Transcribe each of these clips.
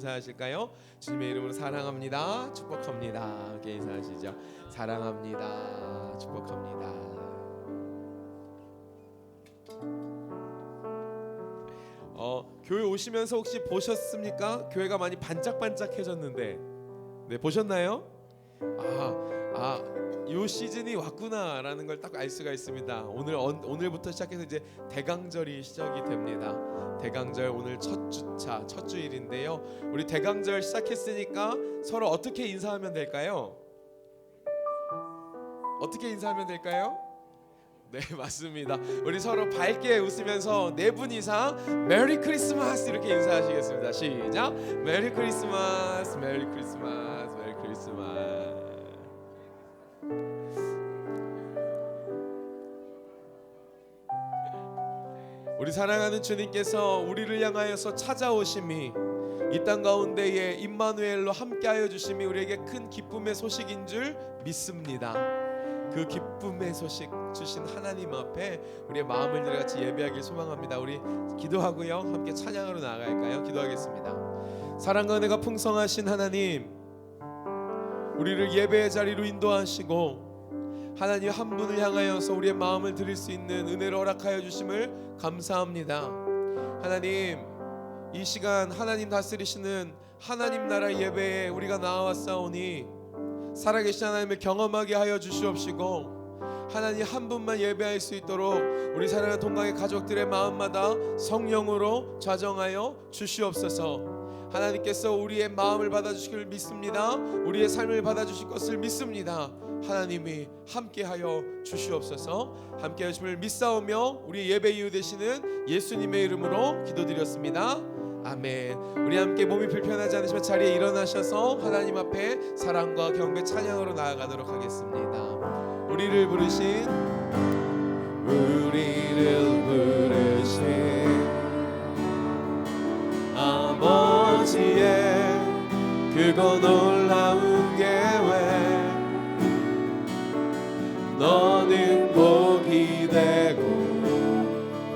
인사하실까요? 주님의 이름으로 사랑합니다, 축복합니다. 함께 인사하시죠. 사랑합니다, 축복합니다. 교회 오시면서 혹시 보셨습니까? 교회가 많이 반짝반짝해졌는데, 네, 보셨나요? 이 시즌이 왔구나라는 걸 딱 알 수가 있습니다. 오늘부터 시작해서 이제 대강절이 시작이 됩니다. 대강절 오늘 첫 주차, 첫 주일인데요. 우리 대강절 시작했으니까 서로 어떻게 인사하면 될까요? 어떻게 인사하면 될까요? 네, 맞습니다. 우리 서로 밝게 웃으면서 4분 이상 메리 크리스마스 이렇게 인사하시겠습니다. 시작. 메리 크리스마스, 메리 크리스마스, 메리 크리스마스. 우리 사랑하는 주님께서 우리를 향하여서 찾아오심이, 이 땅 가운데에 임마누엘로 함께하여 주심이 우리에게 큰 기쁨의 소식인 줄 믿습니다. 그 기쁨의 소식 주신 하나님 앞에 우리의 마음을 같이 예배하길 소망합니다. 우리 기도하고요, 함께 찬양으로 나아갈까요? 기도하겠습니다. 사랑과 은혜가 풍성하신 하나님, 우리를 예배의 자리로 인도하시고 하나님 한 분을 향하여서 우리의 마음을 드릴 수 있는 은혜를 허락하여 주심을 감사합니다. 하나님, 이 시간 하나님 다스리시는 하나님 나라 예배에 우리가 나와왔사오니 살아계신 하나님을 경험하게 하여 주시옵시고, 하나님 한 분만 예배할 수 있도록 우리 사랑하는 동강의 가족들의 마음마다 성령으로 좌정하여 주시옵소서. 하나님께서 우리의 마음을 받아주시기를 믿습니다. 우리의 삶을 받아주실 것을 믿습니다. 하나님이 함께하여 주시옵소서. 함께하여 주심을 믿사오며 우리 예배 이유 되시는 예수님의 이름으로 기도드렸습니다. 아멘. 우리 함께 몸이 불편하지 않으시면 자리에 일어나셔서 하나님 앞에 사랑과 경배 찬양으로 나아가도록 하겠습니다. 우리를 부르신 아버지의 그거 놀라운 계획, 너는 복이 되고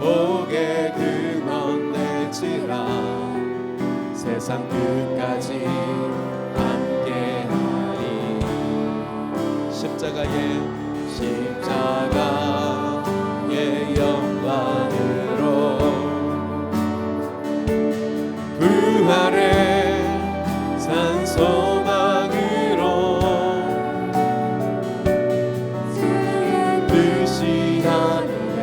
복의 근원 될지라, 세상 끝까지 함께하리. 십자가의 영광으로 부활의 산 소망으로 뜻이 하늘에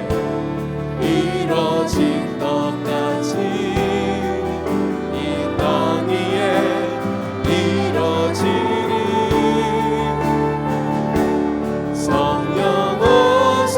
이뤄진 것 같이 이 땅 위에 이뤄지리. 성령 오소서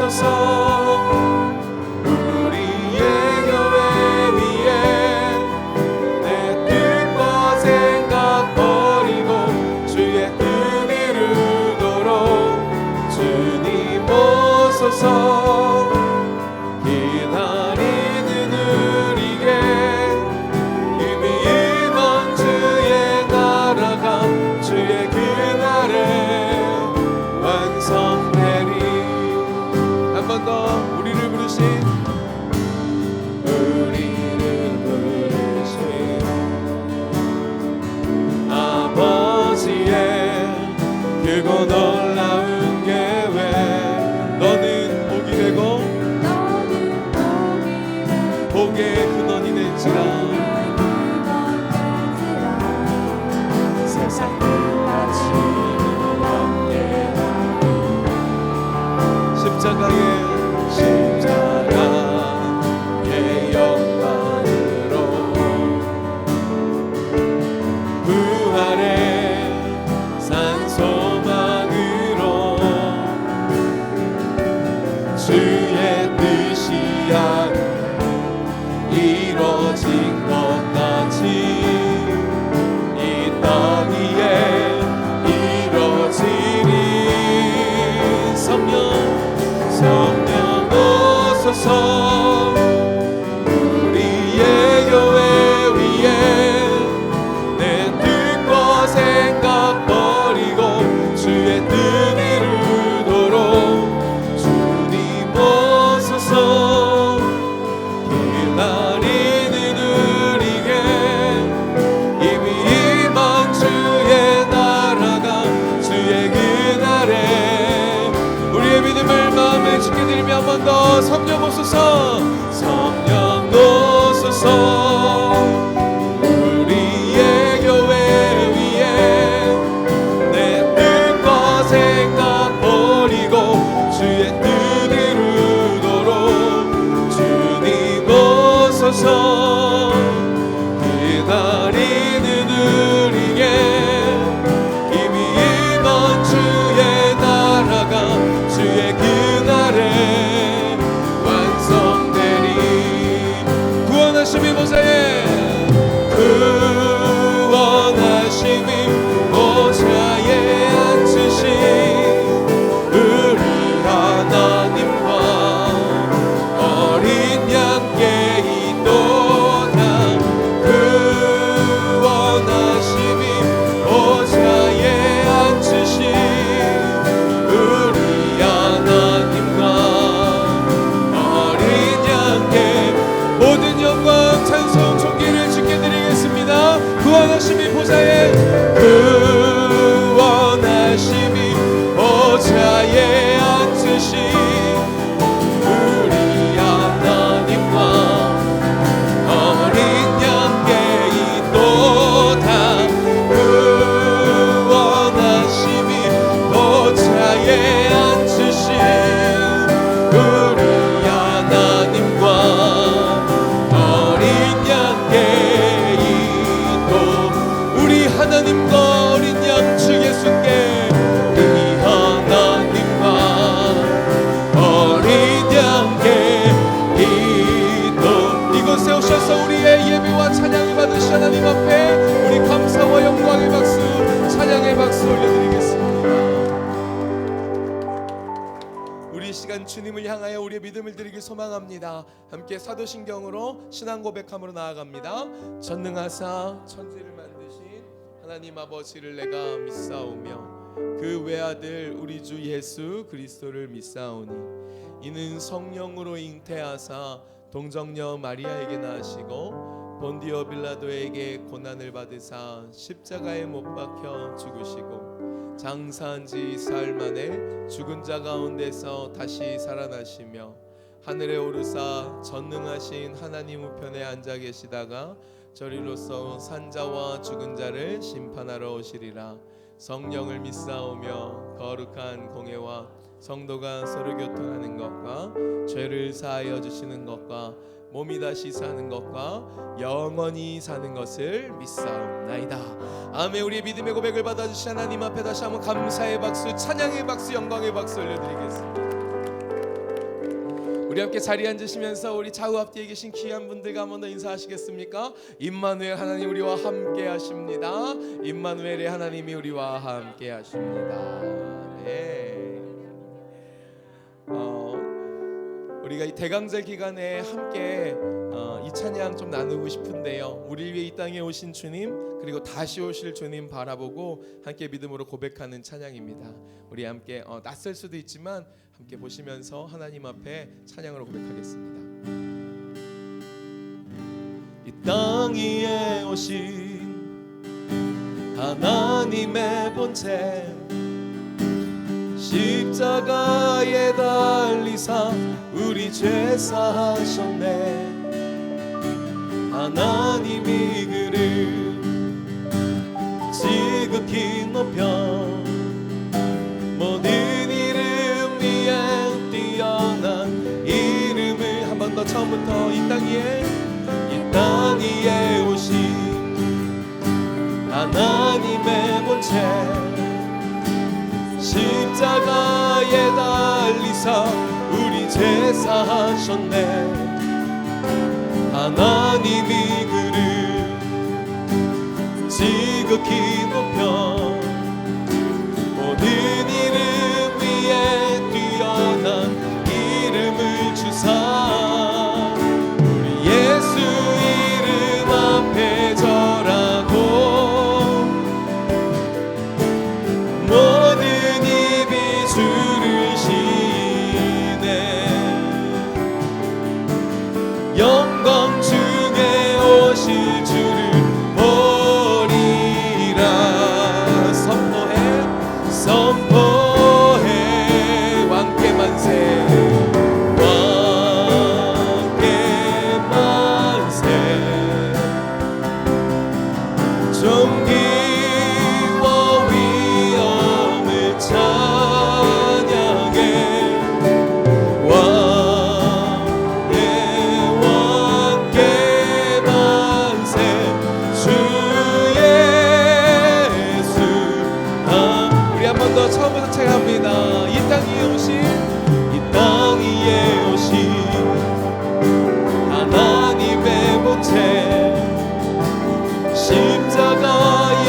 하나님과 어린 양 주 예수께 이 하나님과 어린 양께 이곳에 오셔서 우리의 예배와 찬양을 받으신 하나님 앞에 우리 감사와 영광의 박수, 찬양의 박수 올려드리겠습니다. 우리 시간 주님을 향하여 우리의 믿음을 드리길 소망합니다. 함께 사도신경으로 신앙 고백함으로 나아갑니다. 전능하사 천지를 만드신 하나님 아버지를 내가 믿사오며 그 외아들 우리 주 예수 그리스도를 믿사오니 이는 성령으로 잉태하사 동정녀 마리아에게 나시고 본디오 빌라도에게 고난을 받으사 십자가에 못 박혀 죽으시고 장사한 지 사흘 만에 죽은 자 가운데서 다시 살아나시며 하늘에 오르사 전능하신 하나님 우편에 앉아 계시다가 저리로서 산자와 죽은 자를 심판하러 오시리라. 성령을 믿사오며 거룩한 공회와 성도가 서로 교통하는 것과 죄를 사하여 주시는 것과 몸이 다시 사는 것과 영원히 사는 것을 믿사옵나이다. 아멘. 우리의 믿음의 고백을 받아주신 하나님 앞에 다시 한번 감사의 박수, 찬양의 박수, 영광의 박수 올려드리겠습니다. 우리 함께 자리에 앉으시면서 우리 좌우 앞뒤에 계신 귀한 분들과 한번 더 인사하시겠습니까? 임마누엘 하나님 우리와 함께 하십니다. 임마누엘의 하나님이 우리와 함께 하십니다. 네. 우리가 이 대강절 기간에 함께 이 찬양 좀 나누고 싶은데요. 우리 위해 이 땅에 오신 주님 그리고 다시 오실 주님 바라보고 함께 믿음으로 고백하는 찬양입니다. 우리 함께 낯설 수도 있지만 함께 보시면서 하나님 앞에 찬양으로 고백하겠습니다. 이 땅 위에 오신 하나님의 본체 십자가에 달리사 우리 죄 사하셨네. 하나님이 그를 지극히 높여 모든 이름 위에 뛰어난 이름을 한 번 더 처음부터 이 땅 위에 오신 하나님의 본체 십자가에 달리사 우리 죄 사하셨네. 하나님이 그를 지극히 높여 모든 이름 위에 뛰어난 이름을 주사 우리 예수 이름 앞에 절하고 모든 입이 주를 시네. 영광 중에 오실 주를 보리라. 선포해 왕께 만세 왕께 만세 존귀와 위엄을 찬양해 왕께 만세 주 예수. 우리 한 번 더 처음부터 찬양합니다. 이 땅 위에 오신 하나님의 본체 십자가에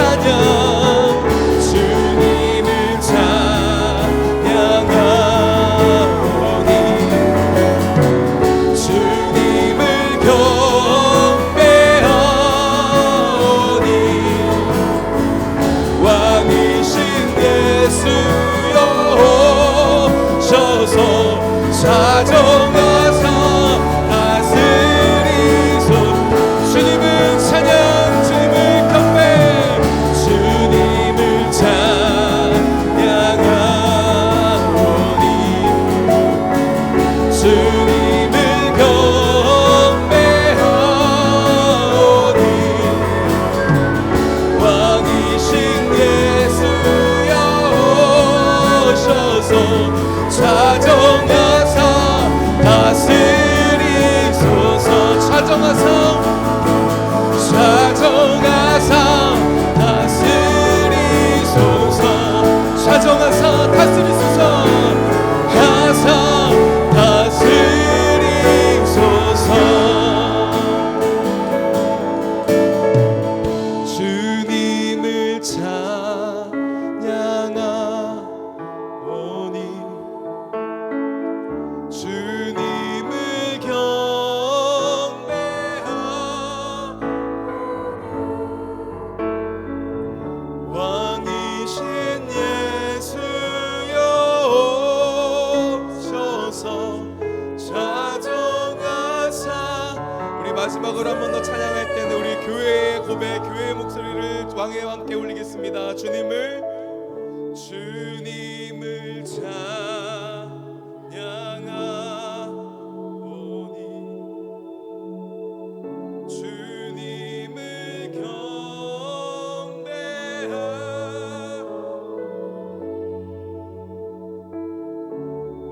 찬양 주님을 찬양하오니 주님을 경배하오니 왕이신 예수여 오셔서 자정하사 다스리소 주님을 찬양 주님을 경배 주님을 찬양하오니 주님을 경배하오니 왕이신 예수여 오셔서 자정하사 다스리소서 자정하사 다스리소서 자정하사 다스리소서 하사 다스리소서 주님을 찬양하오니 주님을 경배하오니 왕이신 예수여 오셔서 자정하사 우리 마지막으로 한 번 더 찬양할 때는 우리 교회의 고백 교회의 목소리를 왕의 왕께 올리겠습니다. 주님을 찬양하오니 주님을 경배하오니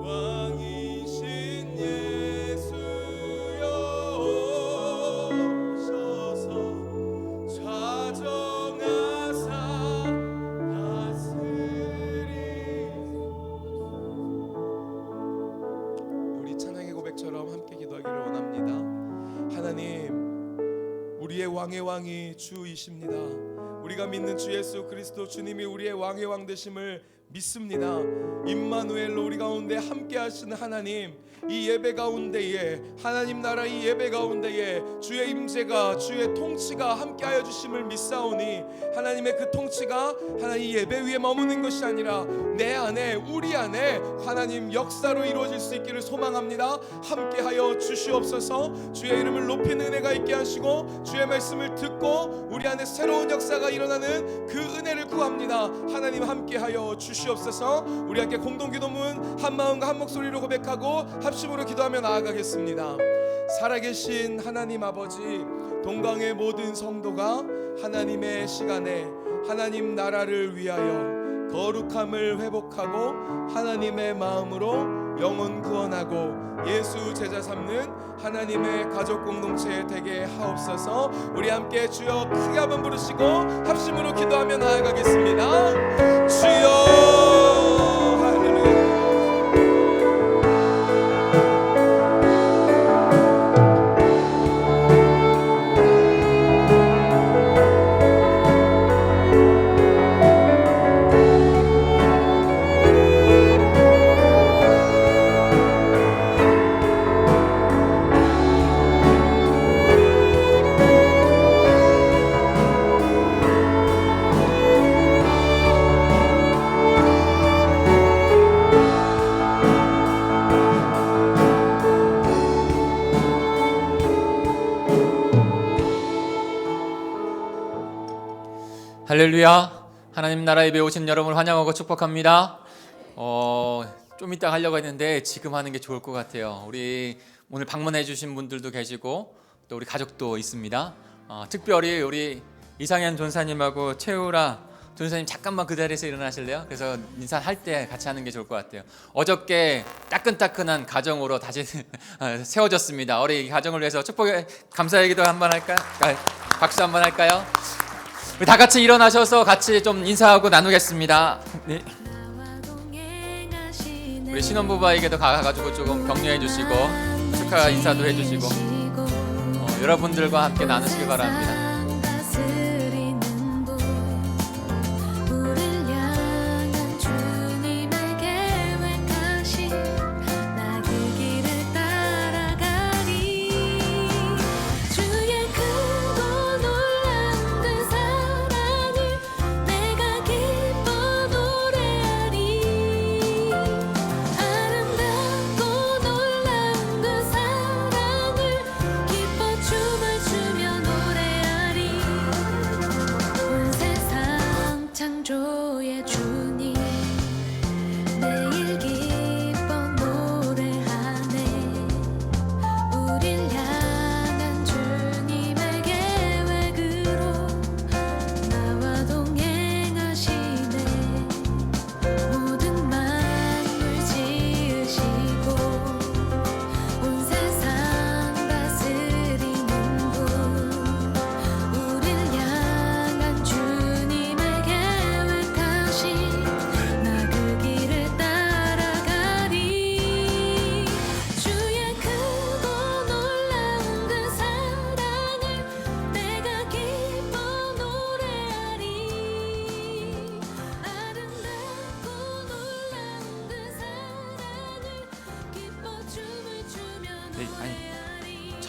왕이신 예수여 오셔서 자정하사 우리 찬양의 고백처럼 함께 기도하기를 원합니다. 하나님, 우리의 왕의 왕이 주이십니다. 우리가 믿는 주 예수 그리스도 주님이 우리의 왕의 왕 되심을 믿습니다. 임마누엘로 우리 가운데 함께 하시는 하나님, 이 예배 가운데에 하나님 나라 이 예배 가운데에 주의 임재가 주의 통치가 함께하여 주심을 믿사오니 하나님의 그 통치가 하나님 예배 위에 머무는 것이 아니라 내 안에 우리 안에 하나님 역사로 이루어질 수 있기를 소망합니다. 함께하여 주시옵소서. 주의 이름을 높이는 은혜가 있게 하시고 주의 말씀을 듣고 우리 안에 새로운 역사가 일어나는 그 은혜를 구합니다. 하나님 함께하여 주시옵소서. 우리 함께 공동기도문 한 마음과 한 목소리로 고백하고 합심으로 기도하며 나아가겠습니다. 살아계신 하나님 아버지, 동강의 모든 성도가 하나님의 시간에 하나님 나라를 위하여 거룩함을 회복하고 하나님의 마음으로 영혼 구원하고 예수 제자 삼는 하나님의 가족 공동체 되게 하옵소서. 우리 함께 주여 크게 한번 부르시고 합심으로 기도하며 나아가겠습니다. 주여 할렐루야. 할렐루야. 하나님 나라에 예배 오신 여러분을 환영하고 축복합니다. 좀 이따 하려고 했는데 지금 하는 게 좋을 것 같아요. 우리 오늘 방문해 주신 분들도 계시고 또 우리 가족도 있습니다. 특별히 우리 이상현 전사님하고 최우라 전사님 잠깐만 그 자리에서 일어나실래요? 그래서 인사할 때 같이 하는 게 좋을 것 같아요. 어저께 따끈따끈한 가정으로 다시 세워졌습니다. 우리 가정을 위해서 축복의 감사의 기도 한번 할까요? 박수 한번 할까요? 우리 다 같이 일어나셔서 같이 좀 인사하고 나누겠습니다. 네. 우리 신혼부부에게도 가가지고 조금 격려해 주시고 축하 인사도 해주시고 여러분들과 함께 나누시기 바랍니다.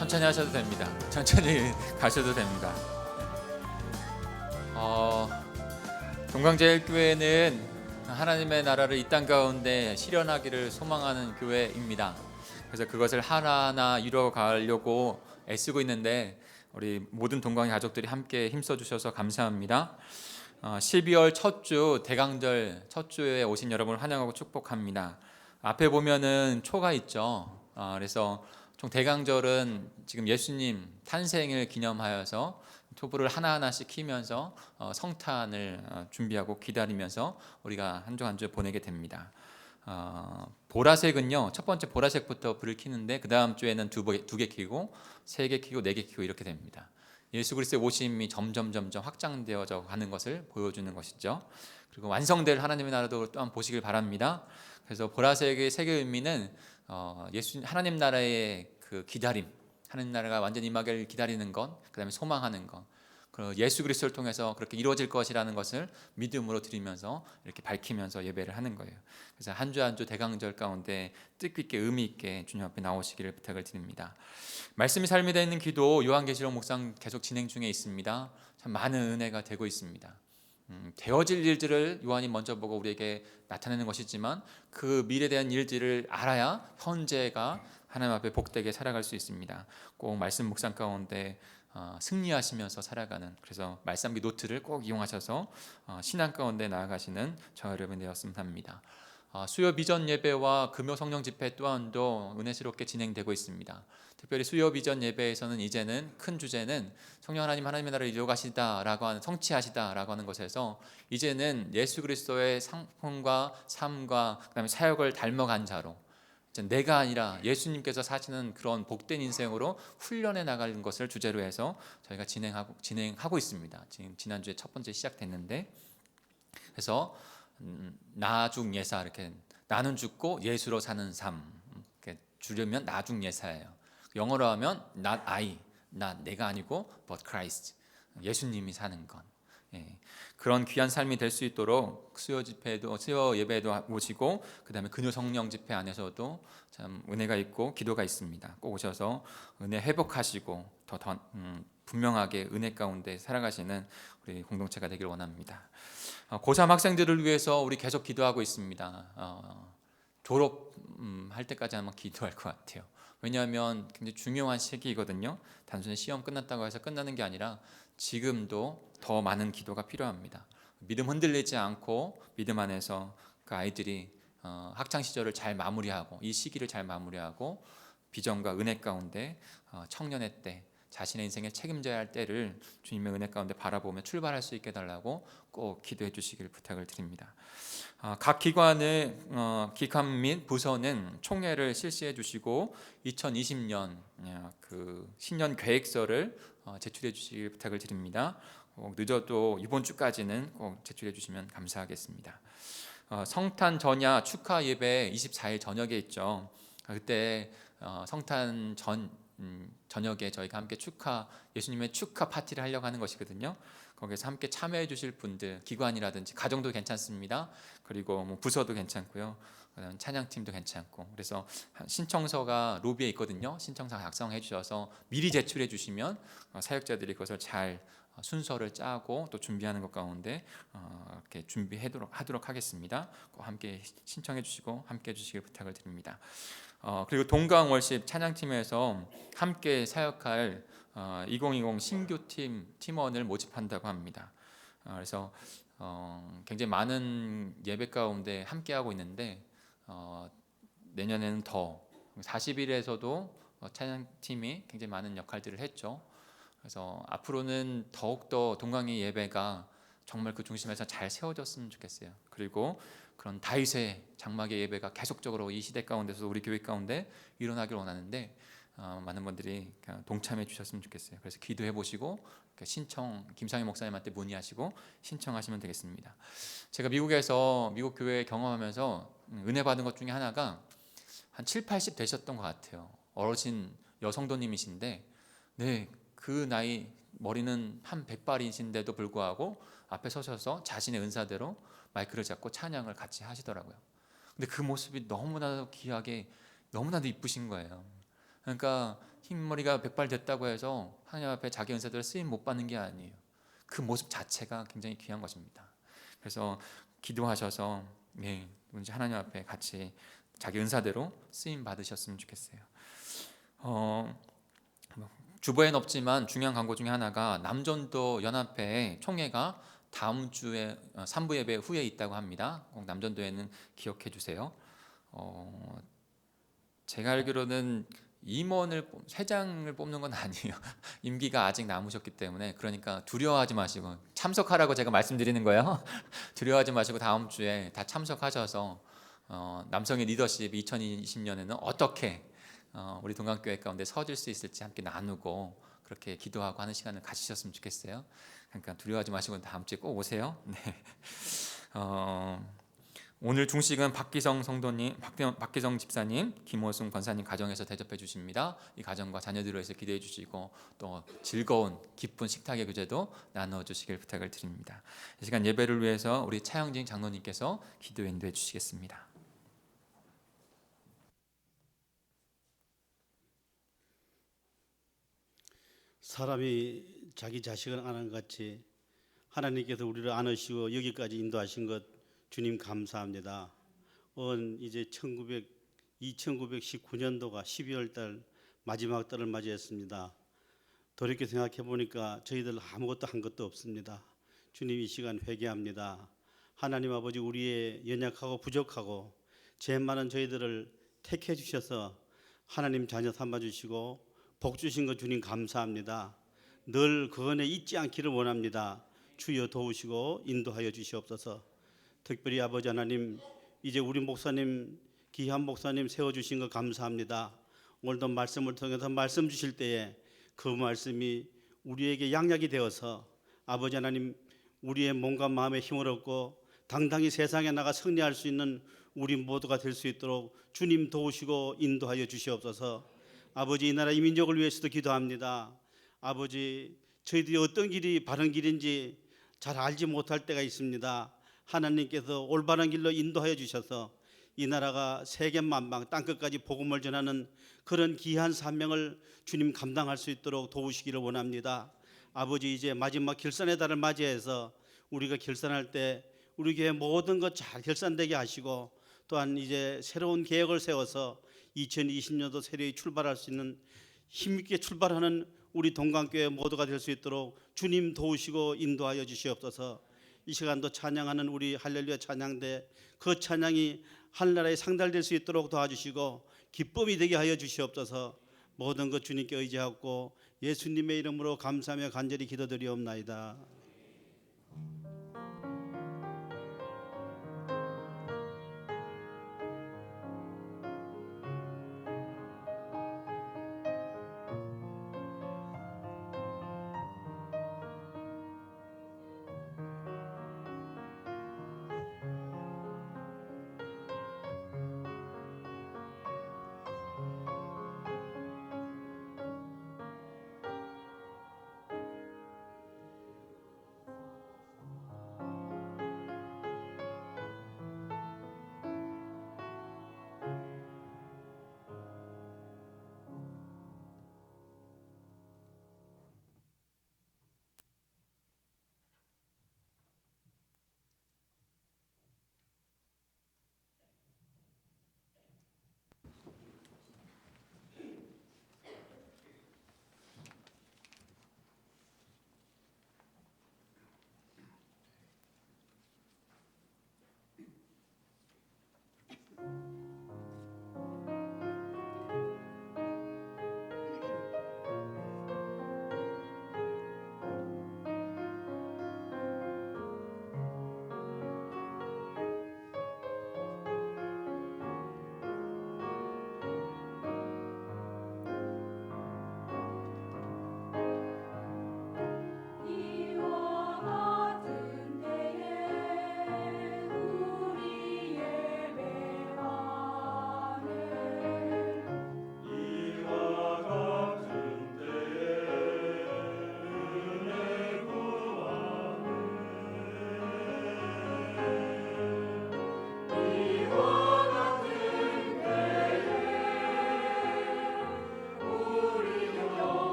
천천히 하셔도 됩니다. 천천히 가셔도 됩니다. 동강제일교회는 하나님의 나라를 이 땅 가운데 실현하기를 소망하는 교회입니다. 그래서 그것을 하나하나 이루어가려고 애쓰고 있는데 우리 모든 동강의 가족들이 함께 힘써주셔서 감사합니다. 12월 첫 주 대강절 첫 주에 오신 여러분을 환영하고 축복합니다. 앞에 보면은 초가 있죠. 그래서 총 대강절은 지금 예수님 탄생을 기념하여서 촛불을 하나하나씩 키면서 성탄을 준비하고 기다리면서 우리가 한 주 한 주 보내게 됩니다. 보라색은요, 첫 번째 보라색부터 불을 켜는데 그 다음 주에는 두 개 켜고 세 개 켜고 네 개 켜고 이렇게 됩니다. 예수 그리스도의 오심이 점점 확장되어져 가는 것을 보여주는 것이죠. 그리고 완성될 하나님의 나라도 또한 보시길 바랍니다. 그래서 보라색의 색의 의미는 하나님 나라의 그 기다림, 하나님 나라가 완전히 임하기를 기다리는 것, 그다음에 소망하는 것, 그리고 예수 그리스도를 통해서 그렇게 이루어질 것이라는 것을 믿음으로 드리면서 이렇게 밝히면서 예배를 하는 거예요. 그래서 한 주 한 주 대강절 가운데 뜻깊게 의미 있게 주님 앞에 나오시기를 부탁을 드립니다. 말씀이 삶이 되는 기도 요한계시록 묵상 계속 진행 중에 있습니다. 참 많은 은혜가 되고 있습니다. 되어질 일들을 요한이 먼저 보고 우리에게 나타내는 것이지만 그 미래에 대한 일들을 알아야 현재가 하나님 앞에 복되게 살아갈 수 있습니다. 꼭 말씀 묵상 가운데 승리하시면서 살아가는, 그래서 말씀기 노트를 꼭 이용하셔서 신앙 가운데 나아가시는 저 여러분 되었으면 합니다. 수요 비전 예배와 금요 성령 집회 또한도 은혜스럽게 진행되고 있습니다. 특별히 수요 비전 예배에서는 이제는 큰 주제는 성령 하나님의 나라를 이루어가시다라고 하는, 성취하시다라고 하는 것에서 이제는 예수 그리스도의 상품과 삶과 그다음에 사역을 닮아간 자로, 내가 아니라 예수님께서 사시는 그런 복된 인생으로 훈련해 나가는 것을 주제로 해서 저희가 진행하고 있습니다. 지금 지난주에 첫 번째 시작됐는데, 그래서 나중 예사, 이렇게 나는 죽고 예수로 사는 삶, 이렇게 줄이면 나중 예사예요. 영어로 하면 not I, 내가 아니고 but Christ, 예수님이 사는 것. 그런 귀한 삶이 될 수 있도록 수요 예배에도 오시고 그다음에 금요 성령 집회 안에서도 참 은혜가 있고 기도가 있습니다. 꼭 오셔서 은혜 회복하시고 더 분명하게 은혜 가운데 살아가시는 우리 공동체가 되길 원합니다. 고3 학생들을 위해서 우리 계속 기도하고 있습니다. 졸업할 때까지 아마 기도할 것 같아요. 왜냐하면 굉장히 중요한 시기이거든요. 단순히 시험 끝났다고 해서 끝나는 게 아니라 지금도 더 많은 기도가 필요합니다. 믿음 흔들리지 않고 믿음 안에서 그 아이들이 학창 시절을 잘 마무리하고 이 시기를 잘 마무리하고 비전과 은혜 가운데 청년의 때, 자신의 인생에 책임져야 할 때를 주님의 은혜 가운데 바라보며 출발할 수 있게 달라고 꼭 기도해 주시길 부탁을 드립니다. 각 기관의 기관 및 부서는 총회를 실시해 주시고 2020년 그 신년 계획서를 제출해 주시길 부탁을 드립니다. 늦어도 이번 주까지는 꼭 제출해 주시면 감사하겠습니다. 성탄 전야 축하 예배 24일 저녁에 있죠. 그때 성탄 저녁에 저희가 함께 예수님의 축하 파티를 하려고 하는 것이거든요. 거기서 함께 참여해 주실 분들, 기관이라든지 가정도 괜찮습니다. 그리고 뭐 부서도 괜찮고요. 그다음 찬양팀도 괜찮고, 그래서 신청서가 로비에 있거든요. 신청서 작성해 주셔서 미리 제출해 주시면 사역자들이 그것을 잘 순서를 짜고 또 준비하는 것 가운데 이렇게 준비하도록 하겠습니다. 꼭 함께 신청해 주시고 함께 해 주시길 부탁을 드립니다. 그리고 동강 월십 찬양팀에서 함께 사역할 2020 신규 팀원을 모집한다고 합니다. 그래서 굉장히 많은 예배 가운데 함께 하고 있는데 내년에는 더 40일에서도 찬양팀이 굉장히 많은 역할들을 했죠. 그래서 앞으로는 더욱더 동강의 예배가 정말 그 중심에서 잘 세워졌으면 좋겠어요. 그리고 그런 다윗의 장막의 예배가 계속적으로 이 시대 가운데서 우리 교회 가운데 일어나길 원하는데 많은 분들이 동참해 주셨으면 좋겠어요. 그래서 기도해 보시고 김상희 목사님한테 문의하시고 신청하시면 되겠습니다. 제가 미국 교회 경험하면서 은혜 받은 것 중에 하나가 한 7, 80 되셨던 것 같아요. 어르신 여성도님이신데 그 나이 머리는 한 100발이신데도 불구하고 앞에 서셔서 자신의 은사대로 마이크를 잡고 찬양을 같이 하시더라고요. 근데 그 모습이 너무나도 귀하게 너무나도 이쁘신 거예요. 그러니까 흰머리가 백발됐다고 해서 하나님 앞에 자기 은사대로 쓰임 못 받는 게 아니에요. 그 모습 자체가 굉장히 귀한 것입니다. 그래서 기도하셔서 이제 하나님 앞에 같이 자기 은사대로 쓰임 받으셨으면 좋겠어요. 주보에는 없지만 중요한 광고 중에 하나가 남전도 연합회 총회가 다음 주에 3부 예배 후에 있다고 합니다. 꼭 남전도에는 기억해 주세요. 제가 알기로는 임원을 회장을 뽑는 건 아니에요. 임기가 아직 남으셨기 때문에, 그러니까 두려워하지 마시고 참석하라고 제가 말씀드리는 거예요. 두려워하지 마시고 다음 주에 다 참석하셔서 남성의 리더십 2020년에는 어떻게 우리 동강교회 가운데 서질 수 있을지 함께 나누고 그렇게 기도하고 하는 시간을 가지셨으면 좋겠어요. 그러니까 두려워하지 마시고 다음 주에 꼭 오세요. 네. 오늘 중식은 박기성 성도님, 박기성 집사님, 김호승 권사님 가정에서 대접해 주십니다. 이 가정과 자녀들을 위해서 기도해 주시고 또 즐거운 기쁜 식탁의 교제도 나누어 주시길 부탁을 드립니다. 이 시간 예배를 위해서 우리 차영진 장로님께서 기도 인도해 주시겠습니다. 사람이 자기 자식을 아는 것 같이 하나님께서 우리를 안으시고 여기까지 인도하신 것 주님 감사합니다. 이제 2919년도가 12월 달 마지막 달을 맞이했습니다. 돌이켜 생각해 보니까 저희들 아무것도 한 것도 없습니다. 주님, 이 시간 회개합니다. 하나님 아버지, 우리의 연약하고 부족하고 죄 많은 저희들을 택해 주셔서 하나님 자녀 삼아 주시고 복 주신 것 주님 감사합니다. 늘 그 은혜 잊지 않기를 원합니다. 주여 도우시고 인도하여 주시옵소서. 특별히 아버지 하나님, 이제 우리 목사님, 기한 목사님 세워주신 것 감사합니다. 오늘도 말씀을 통해서 말씀 주실 때에 그 말씀이 우리에게 양약이 되어서 아버지 하나님, 우리의 몸과 마음에 힘을 얻고 당당히 세상에 나가 승리할 수 있는 우리 모두가 될 수 있도록 주님 도우시고 인도하여 주시옵소서. 아버지, 이 나라 이 민족을 위해서도 기도합니다. 아버지, 저희들이 어떤 길이 바른 길인지 잘 알지 못할 때가 있습니다. 하나님께서 올바른 길로 인도하여 주셔서 이 나라가 세계 만방 땅끝까지 복음을 전하는 그런 귀한 사명을 주님 감당할 수 있도록 도우시기를 원합니다. 아버지, 이제 마지막 결산의 달을 맞이해서 우리가 결산할 때 우리 교회 모든 것 잘 결산되게 하시고, 또한 이제 새로운 계획을 세워서 2020년도 새로이 출발할 수 있는 힘있게 출발하는 우리 동강교회 모두가 될 수 있도록 주님 도우시고 인도하여 주시옵소서. 이 시간도 찬양하는 우리 할렐루야 찬양대, 그 찬양이 하늘나라에 상달될 수 있도록 도와주시고 기쁨이 되게 하여 주시옵소서. 모든 것 주님께 의지하고 예수님의 이름으로 감사하며 간절히 기도드리옵나이다.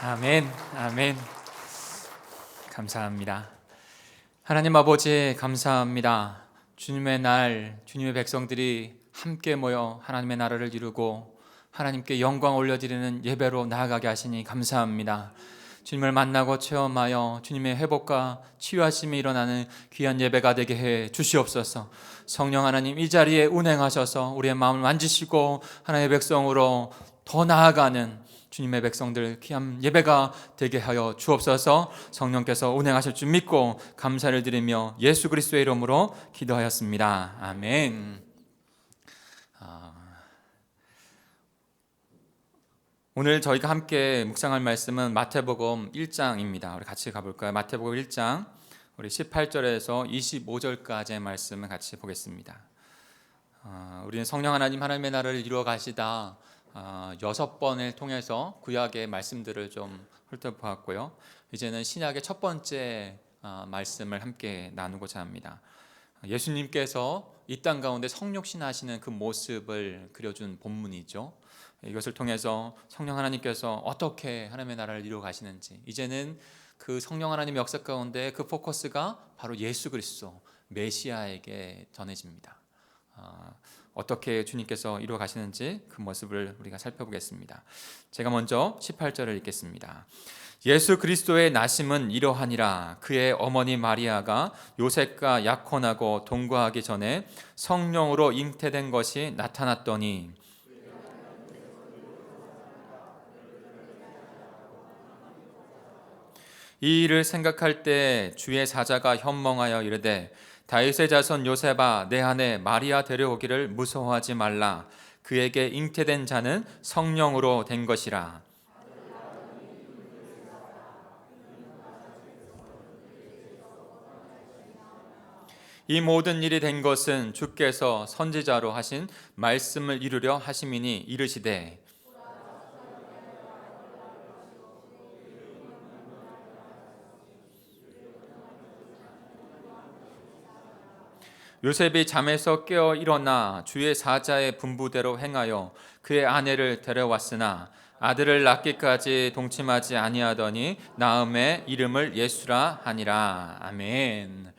아멘, 아멘. 감사합니다. 하나님 아버지 감사합니다. 주님의 날, 주님의 백성들이 함께 모여 하나님의 나라를 이루고 하나님께 영광 올려드리는 예배로 나아가게 하시니 감사합니다. 주님을 만나고 체험하여 주님의 회복과 치유하심이 일어나는 귀한 예배가 되게 해 주시옵소서. 성령 하나님, 이 자리에 운행하셔서 우리의 마음을 만지시고 하나님의 백성으로 더 나아가는 주님의 백성들 귀한 예배가 되게 하여 주옵소서. 성령께서 운행하실 줄 믿고 감사를 드리며 예수 그리스도의 이름으로 기도하였습니다. 아멘. 오늘 저희가 함께 묵상할 말씀은 마태복음 1장입니다. 우리 같이 가볼까요? 마태복음 1장 우리 18절에서 25절까지의 말씀을 같이 보겠습니다. 우리는 성령 하나님의 나라를 이루어 가시다 6번을 통해서 구약의 말씀들을 좀 훑어보았고요. 이제는 신약의 첫 번째 말씀을 함께 나누고자 합니다. 예수님께서 이 땅 가운데 성육신하시는 그 모습을 그려준 본문이죠. 이것을 통해서 성령 하나님께서 어떻게 하나님의 나라를 이루어 가시는지, 이제는 그 성령 하나님의 역사 가운데 그 포커스가 바로 예수 그리스도 메시아에게 전해집니다. 어떻게 주님께서 이루어 가시는지 그 모습을 우리가 살펴보겠습니다. 제가 먼저 18절을 읽겠습니다. 예수 그리스도의 나심은 이러하니라. 그의 어머니 마리아가 요셉과 약혼하고 동거하기 전에 성령으로 잉태된 것이 나타났더니 이 일을 생각할 때 주의 사자가 현몽하여 이르되 다윗의 자손 요셉아, 내 아내 마리아 데려오기를 무서워하지 말라. 그에게 잉태된 자는 성령으로 된 것이라. 이 모든 일이 된 것은 주께서 선지자로 하신 말씀을 이루려 하심이니 이르시되 요셉이 잠에서 깨어 일어나 주의 사자의 분부대로 행하여 그의 아내를 데려왔으나 아들을 낳기까지 동침하지 아니하더니 나음에 이름을 예수라 하니라. 아멘.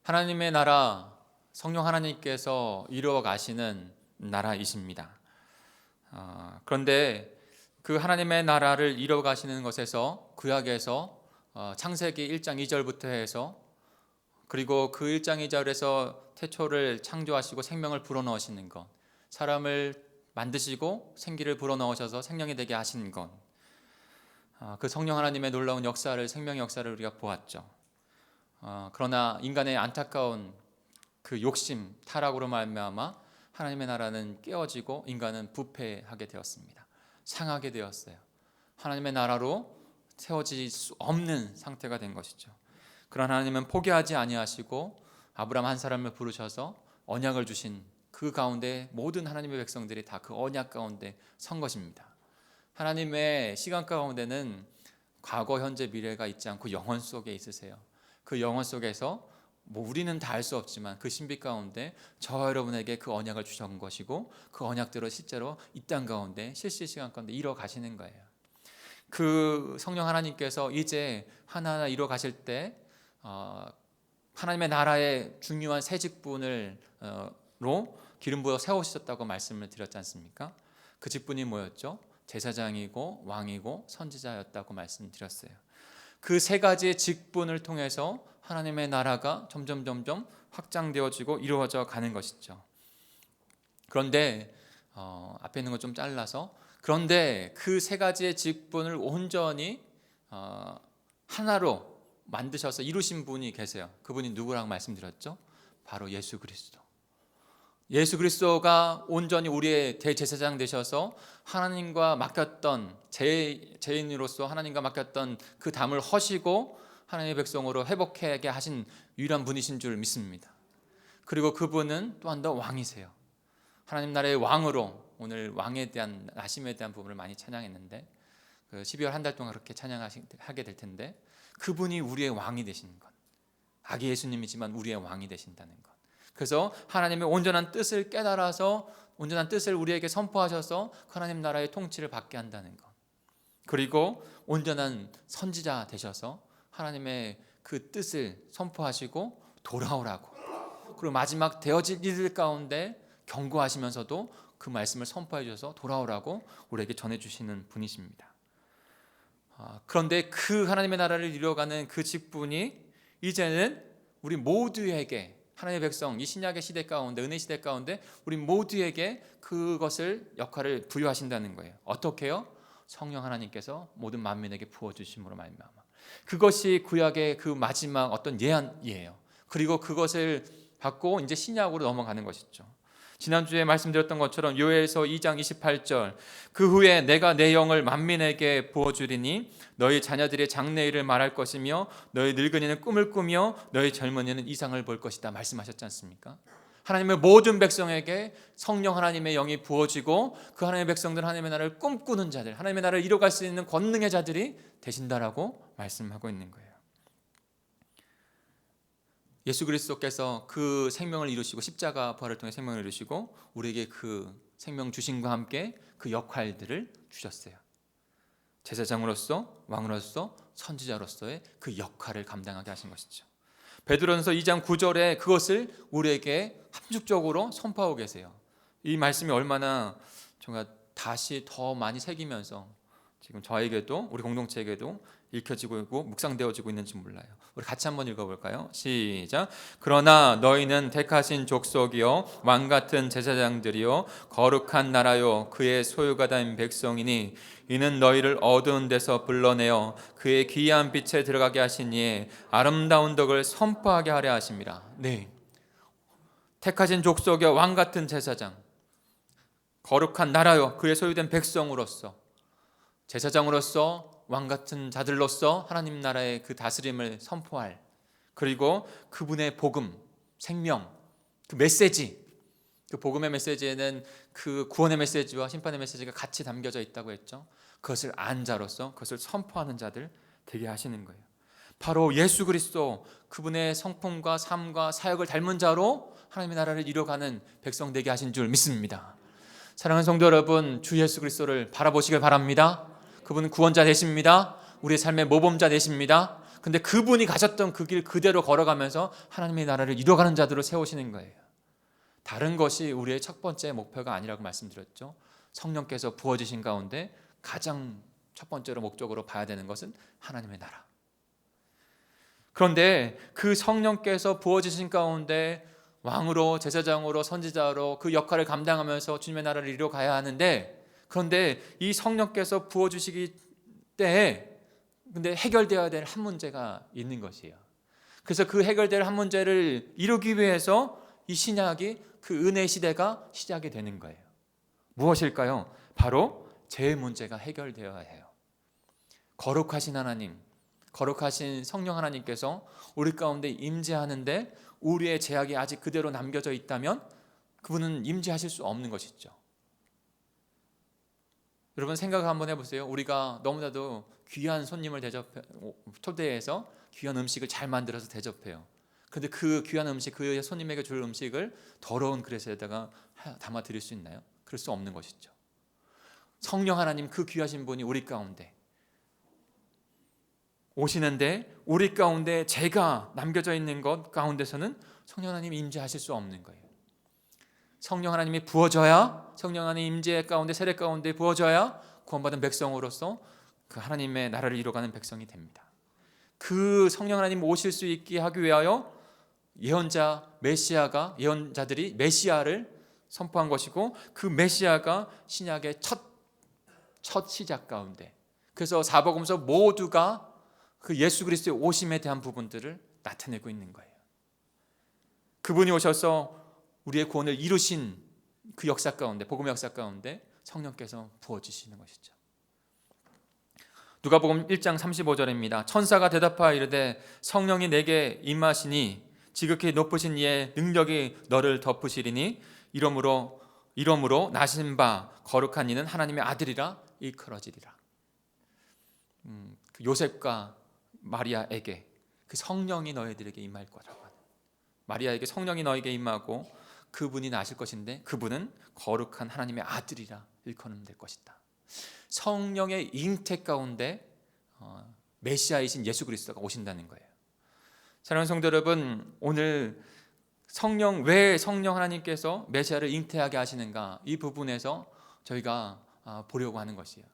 하나님의 나라, 성령 하나님께서 이루어 가시는 나라이십니다. 그런데 그 하나님의 나라를 이루어 가시는 것에서 구약에서 창세기 1장 2절부터 해서 그리고 그 1장 2절에서 태초를 창조하시고 생명을 불어넣으시는 것, 사람을 만드시고 생기를 불어넣으셔서 생명이 되게 하시는 것, 그 성령 하나님의 놀라운 역사를, 생명의 역사를 우리가 보았죠. 그러나 인간의 안타까운 그 욕심, 타락으로 말미암아 하나님의 나라는 깨어지고 인간은 부패하게 되었습니다. 상하게 되었어요. 하나님의 나라로 세워질 수 없는 상태가 된 것이죠. 그러나 하나님은 포기하지 아니하시고 아브라함 한 사람을 부르셔서 언약을 주신 그 가운데 모든 하나님의 백성들이 다 그 언약 가운데 선 것입니다. 하나님의 시간 가운데는 과거, 현재, 미래가 있지 않고 영원 속에 있으세요. 그 영원 속에서 우리는 다 알 수 없지만 그 신비 가운데 저와 여러분에게 그 언약을 주신 것이고 그 언약대로 실제로 이 땅 가운데 실시간 가운데 이뤄 가시는 거예요. 그 성령 하나님께서 이제 하나하나 이뤄 가실 때 하나님의 나라의 중요한 세 직분으로 기름 부어 세우셨다고 말씀을 드렸지 않습니까? 그 직분이 뭐였죠? 제사장이고 왕이고 선지자였다고 말씀드렸어요. 그 세 가지의 직분을 통해서 하나님의 나라가 점점 확장되어지고 이루어져 가는 것이죠. 그런데 앞에 있는 거 좀 잘라서, 그런데 그 세 가지의 직분을 온전히 하나로 만드셔서 이루신 분이 계세요. 그분이 누구라고 말씀드렸죠? 바로 예수 그리스도. 예수 그리스도가 온전히 우리의 대제사장 되셔서 하나님과 맡겼던 죄인으로서 하나님과 맡겼던 그 담을 허시고 하나님의 백성으로 회복하게 하신 유일한 분이신 줄 믿습니다. 그리고 그분은 또한 더 왕이세요. 하나님 나라의 왕으로, 오늘 왕에 대한 나심에 대한 부분을 많이 찬양했는데 12월 한 달 동안 그렇게 찬양하게 될 텐데, 그분이 우리의 왕이 되시는 것, 아기 예수님이지만 우리의 왕이 되신다는 것. 그래서 하나님의 온전한 뜻을 깨달아서 온전한 뜻을 우리에게 선포하셔서 하나님 나라의 통치를 받게 한다는 것. 그리고 온전한 선지자 되셔서 하나님의 그 뜻을 선포하시고 돌아오라고, 그리고 마지막 되어질 일들 가운데 경고하시면서도 그 말씀을 선포해 주셔서 돌아오라고 우리에게 전해주시는 분이십니다. 그런데 그 하나님의 나라를 이루어가는 그 직분이 이제는 우리 모두에게, 하나님의 백성, 이 신약의 시대 가운데, 은혜 시대 가운데 우리 모두에게 그것을, 역할을 부여하신다는 거예요. 어떻게요? 성령 하나님께서 모든 만민에게 부어주심으로 말미암아. 그것이 구약의 그 마지막 어떤 예언이에요. 그리고 그것을 받고 이제 신약으로 넘어가는 것이죠. 지난주에 말씀드렸던 것처럼 요엘서 2장 28절, 그 후에 내가 내 영을 만민에게 부어주리니 너희 자녀들이 장래일을 말할 것이며 너희 늙은이는 꿈을 꾸며 너희 젊은이는 이상을 볼 것이다 말씀하셨지 않습니까? 하나님의 모든 백성에게 성령 하나님의 영이 부어지고 그 하나님의 백성들은 하나님의 나라를 꿈꾸는 자들, 하나님의 나라를 이뤄갈 수 있는 권능의 자들이 되신다라고 말씀하고 있는 거예요. 예수 그리스도께서 그 생명을 이루시고 십자가 부활을 통해 생명을 이루시고 우리에게 그 생명 주심과 함께 그 역할들을 주셨어요. 제사장으로서, 왕으로서, 선지자로서의 그 역할을 감당하게 하신 것이죠. 베드로전서 2장 9절에 그것을 우리에게 함축적으로 선포하고 계세요. 이 말씀이 얼마나 정말 다시 더 많이 새기면서 지금 저에게도, 우리 공동체에게도 읽혀지고 있고 묵상되어지고 있는지 몰라요. 우리 같이 한번 읽어볼까요? 시작. 그러나 너희는 택하신 족속이요 왕같은 제사장들이요 거룩한 나라요 그의 소유가 된 백성이니 이는 너희를 어두운 데서 불러내어 그의 기이한 빛에 들어가게 하시니 아름다운 덕을 선포하게 하려 하심이라. 네, 택하신 족속이요 왕같은 제사장, 거룩한 나라요 그의 소유된 백성으로서, 제사장으로서, 왕같은 자들로서 하나님 나라의 그 다스림을 선포할, 그리고 그분의 복음, 생명, 그 메시지, 그 복음의 메시지에는 그 구원의 메시지와 심판의 메시지가 같이 담겨져 있다고 했죠. 그것을 안 자로서 그것을 선포하는 자들 되게 하시는 거예요. 바로 예수 그리스도, 그분의 성품과 삶과 사역을 닮은 자로 하나님의 나라를 이뤄가는 백성 되게 하신 줄 믿습니다. 사랑하는 성도 여러분, 주 예수 그리스도를 바라보시길 바랍니다. 그분은 구원자 되십니다. 우리의 삶의 모범자 되십니다. 근데 그분이 가셨던 그 길 그대로 걸어가면서 하나님의 나라를 이뤄가는 자들을 세우시는 거예요. 다른 것이 우리의 첫 번째 목표가 아니라고 말씀드렸죠. 성령께서 부어주신 가운데 가장 첫 번째로 목적으로 봐야 되는 것은 하나님의 나라. 그런데 그 성령께서 부어주신 가운데 왕으로, 제사장으로, 선지자로 그 역할을 감당하면서 주님의 나라를 이루어가야 하는데, 그런데 이 성령께서 부어주시기 때에 근데 해결되어야 될 한 문제가 있는 것이에요. 그래서 그 해결될 한 문제를 이루기 위해서 이 신약이 그 은혜 시대가 시작이 되는 거예요. 무엇일까요? 바로 죄의 문제가 해결되어야 해요. 거룩하신 하나님, 거룩하신 성령 하나님께서 우리 가운데 임재하는데 우리의 죄악이 아직 그대로 남겨져 있다면 그분은 임재하실 수 없는 것이죠. 여러분 생각 한번 해보세요. 우리가 너무나도 귀한 손님을 초대해서 귀한 음식을 잘 만들어서 대접해요. 그런데 그 귀한 음식, 그 손님에게 줄 음식을 더러운 그릇에다가 담아 드릴 수 있나요? 그럴 수 없는 것이죠. 성령 하나님, 그 귀하신 분이 우리 가운데 오시는데 우리 가운데 죄가 남겨져 있는 것 가운데서는 성령 하나님이 임재하실 수 없는 거예요. 성령 하나님이 부어져야, 성령 하나님 임재 가운데, 세례 가운데 부어져야 구원받은 백성으로서 그 하나님의 나라를 이뤄가는 백성이 됩니다. 그 성령 하나님 오실 수 있게 하기 위하여 예언자들이 메시아를 선포한 것이고, 그 메시아가 신약의 첫 시작 가운데, 그래서 사복음서 모두가 그 예수 그리스도의 오심에 대한 부분들을 나타내고 있는 거예요. 그분이 오셔서 우리의 구원을 이루신 그 역사 가운데, 복음의 역사 가운데 성령께서 부어주시는 것이죠. 누가복음 1장 35절입니다. 천사가 대답하여 이르되 성령이 내게 임하시니 지극히 높으신 이의 능력이 너를 덮으시리니 이러므로 나신 바 거룩한 이는 하나님의 아들이라 일컬어지리라. 그 요셉과 마리아에게 그 성령이 너희들에게 임할 거라고 하는, 마리아에게 성령이 너에게 임하고 그분이 나실 것인데 그분은 거룩한 하나님의 아들이라 일컬으면 될 것이다. 성령의 잉태 가운데 메시아이신 예수 그리스도가 오신다는 거예요. 사랑하는 성도 여러분, 오늘 왜 성령 하나님께서 메시아를 잉태하게 하시는가, 이 부분에서 저희가 보려고 하는 것이에요.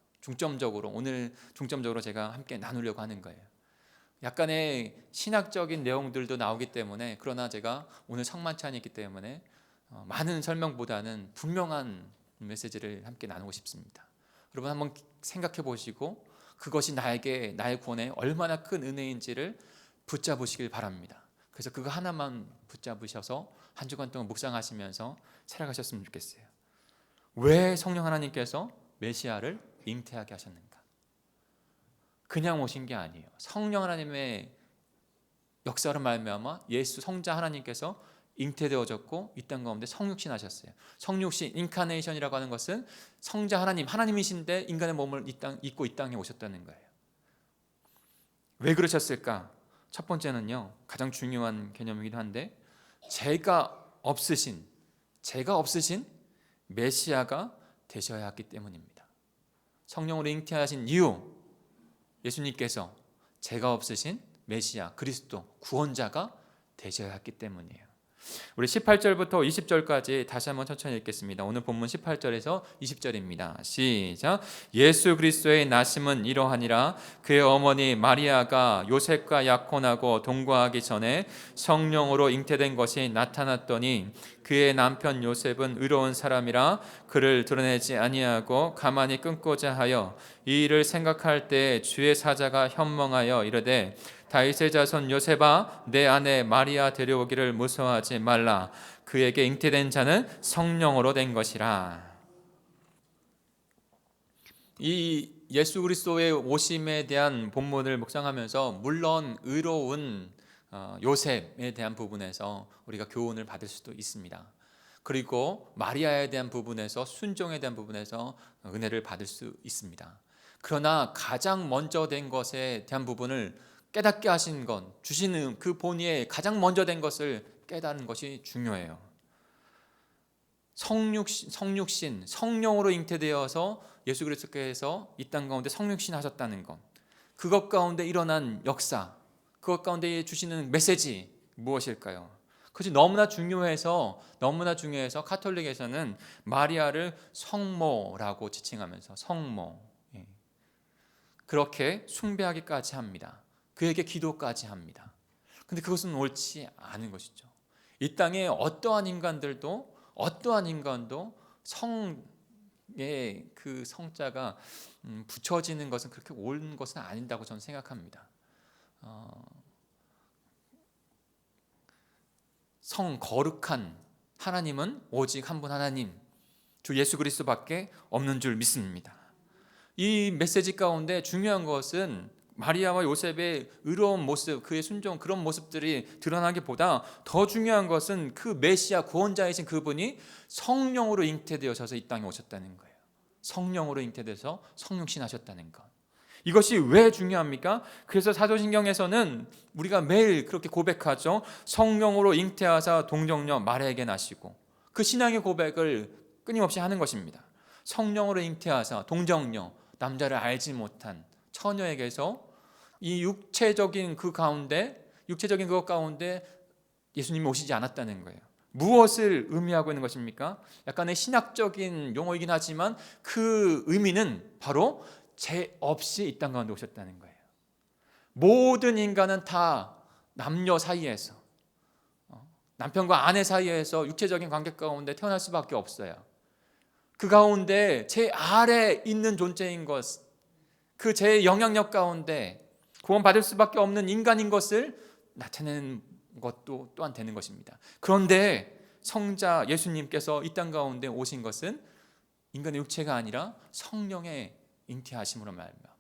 오늘 중점적으로 제가 함께 나누려고 하는 거예요. 약간의 신학적인 내용들도 나오기 때문에, 그러나 제가 오늘 성만찬이 있기 때문에 많은 설명보다는 분명한 메시지를 함께 나누고 싶습니다. 여러분 한번 생각해 보시고 그것이 나의 구원에 얼마나 큰 은혜인지를 붙잡으시길 바랍니다. 그래서 그거 하나만 붙잡으셔서 한 주간 동안 묵상하시면서 살아가셨으면 좋겠어요. 왜 성령 하나님께서 메시아를 잉태하게 하셨는가? 그냥 오신 게 아니에요. 성령 하나님의 역사로 말미암아 예수 성자 하나님께서 잉태되어졌고 이 땅 가운데 성육신 하셨어요. 성육신, 인카네이션이라고 하는 것은 성자 하나님이신데 인간의 몸을 입고 이 땅에 오셨다는 거예요. 왜 그러셨을까? 첫 번째는요, 가장 중요한 개념이기도 한데, 죄가 없으신 메시아가 되셔야 했기 때문입니다. 성령으로 잉태하신 이유, 예수님께서 죄가 없으신 메시아, 그리스도, 구원자가 되셔야 했기 때문이에요. 우리 18절부터 20절까지 다시 한번 천천히 읽겠습니다. 오늘 본문 18절에서 20절입니다. 시작. 예수 그리스도의 나심은 이러하니라. 그의 어머니 마리아가 요셉과 약혼하고 동거하기 전에 성령으로 잉태된 것이 나타났더니 그의 남편 요셉은 의로운 사람이라 그를 드러내지 아니하고 가만히 끊고자 하여 이 일을 생각할 때 주의 사자가 현몽하여 이르되 다윗의 자손 요셉아, 내 아내 마리아 데려오기를 무서워하지 말라. 그에게 잉태된 자는 성령으로 된 것이라. 이 예수 그리스도의 오심에 대한 본문을 묵상하면서 물론 의로운 요셉에 대한 부분에서 우리가 교훈을 받을 수도 있습니다. 그리고 마리아에 대한 부분에서, 순종에 대한 부분에서 은혜를 받을 수 있습니다. 그러나 가장 먼저 된 것에 대한 부분을 깨닫게 하신 건, 주시는 그 본의에 가장 먼저 된 것을 깨닫는 것이 중요해요. 성육신, 성령으로 잉태되어서 예수 그리스도께서 이 땅 가운데 성육신 하셨다는 것, 그것 가운데 일어난 역사, 그것 가운데 주시는 메시지 무엇일까요? 그것이 너무나 중요해서 카톨릭에서는 마리아를 성모라고 지칭하면서 성모, 그렇게 숭배하기까지 합니다. 그에게 기도까지 합니다. 근데 그것은 옳지 않은 것이죠. 이 땅에 어떠한 인간도 성의 그 성자가 붙여지는 것은 그렇게 옳은 것은 아닌다고 저는 생각합니다. 성 거룩한 하나님은 오직 한 분 하나님, 주 예수 그리스도밖에 없는 줄 믿습니다. 이 메시지 가운데 중요한 것은 마리아와 요셉의 의로운 모습, 그의 순종, 그런 모습들이 드러나기보다 더 중요한 것은 그 메시아 구원자이신 그분이 성령으로 잉태되어져서 이 땅에 오셨다는 거예요. 성령으로 잉태돼서 성육신하셨다는 것. 이것이 왜 중요합니까? 그래서 사도신경에서는 우리가 매일 그렇게 고백하죠. 성령으로 잉태하사 동정녀 마리아에게 나시고, 그 신앙의 고백을 끊임없이 하는 것입니다. 성령으로 잉태하사 동정녀, 남자를 알지 못한 처녀에게서 이 육체적인 그것 가운데 예수님이 오시지 않았다는 거예요. 무엇을 의미하고 있는 것입니까? 약간의 신학적인 용어이긴 하지만 그 의미는 바로 죄 없이 이 땅 가운데 오셨다는 거예요. 모든 인간은 다 남녀 사이에서, 남편과 아내 사이에서 육체적인 관계 가운데 태어날 수밖에 없어요. 그 가운데 제 아래 있는 존재인 것, 그 제 영향력 가운데 구원받을 수밖에 없는 인간인 것을 나타내는 것도 또한 되는 것입니다. 그런데 성자 예수님께서 이 땅 가운데 오신 것은 인간의 육체가 아니라 성령의 잉태하심으로 말미암아.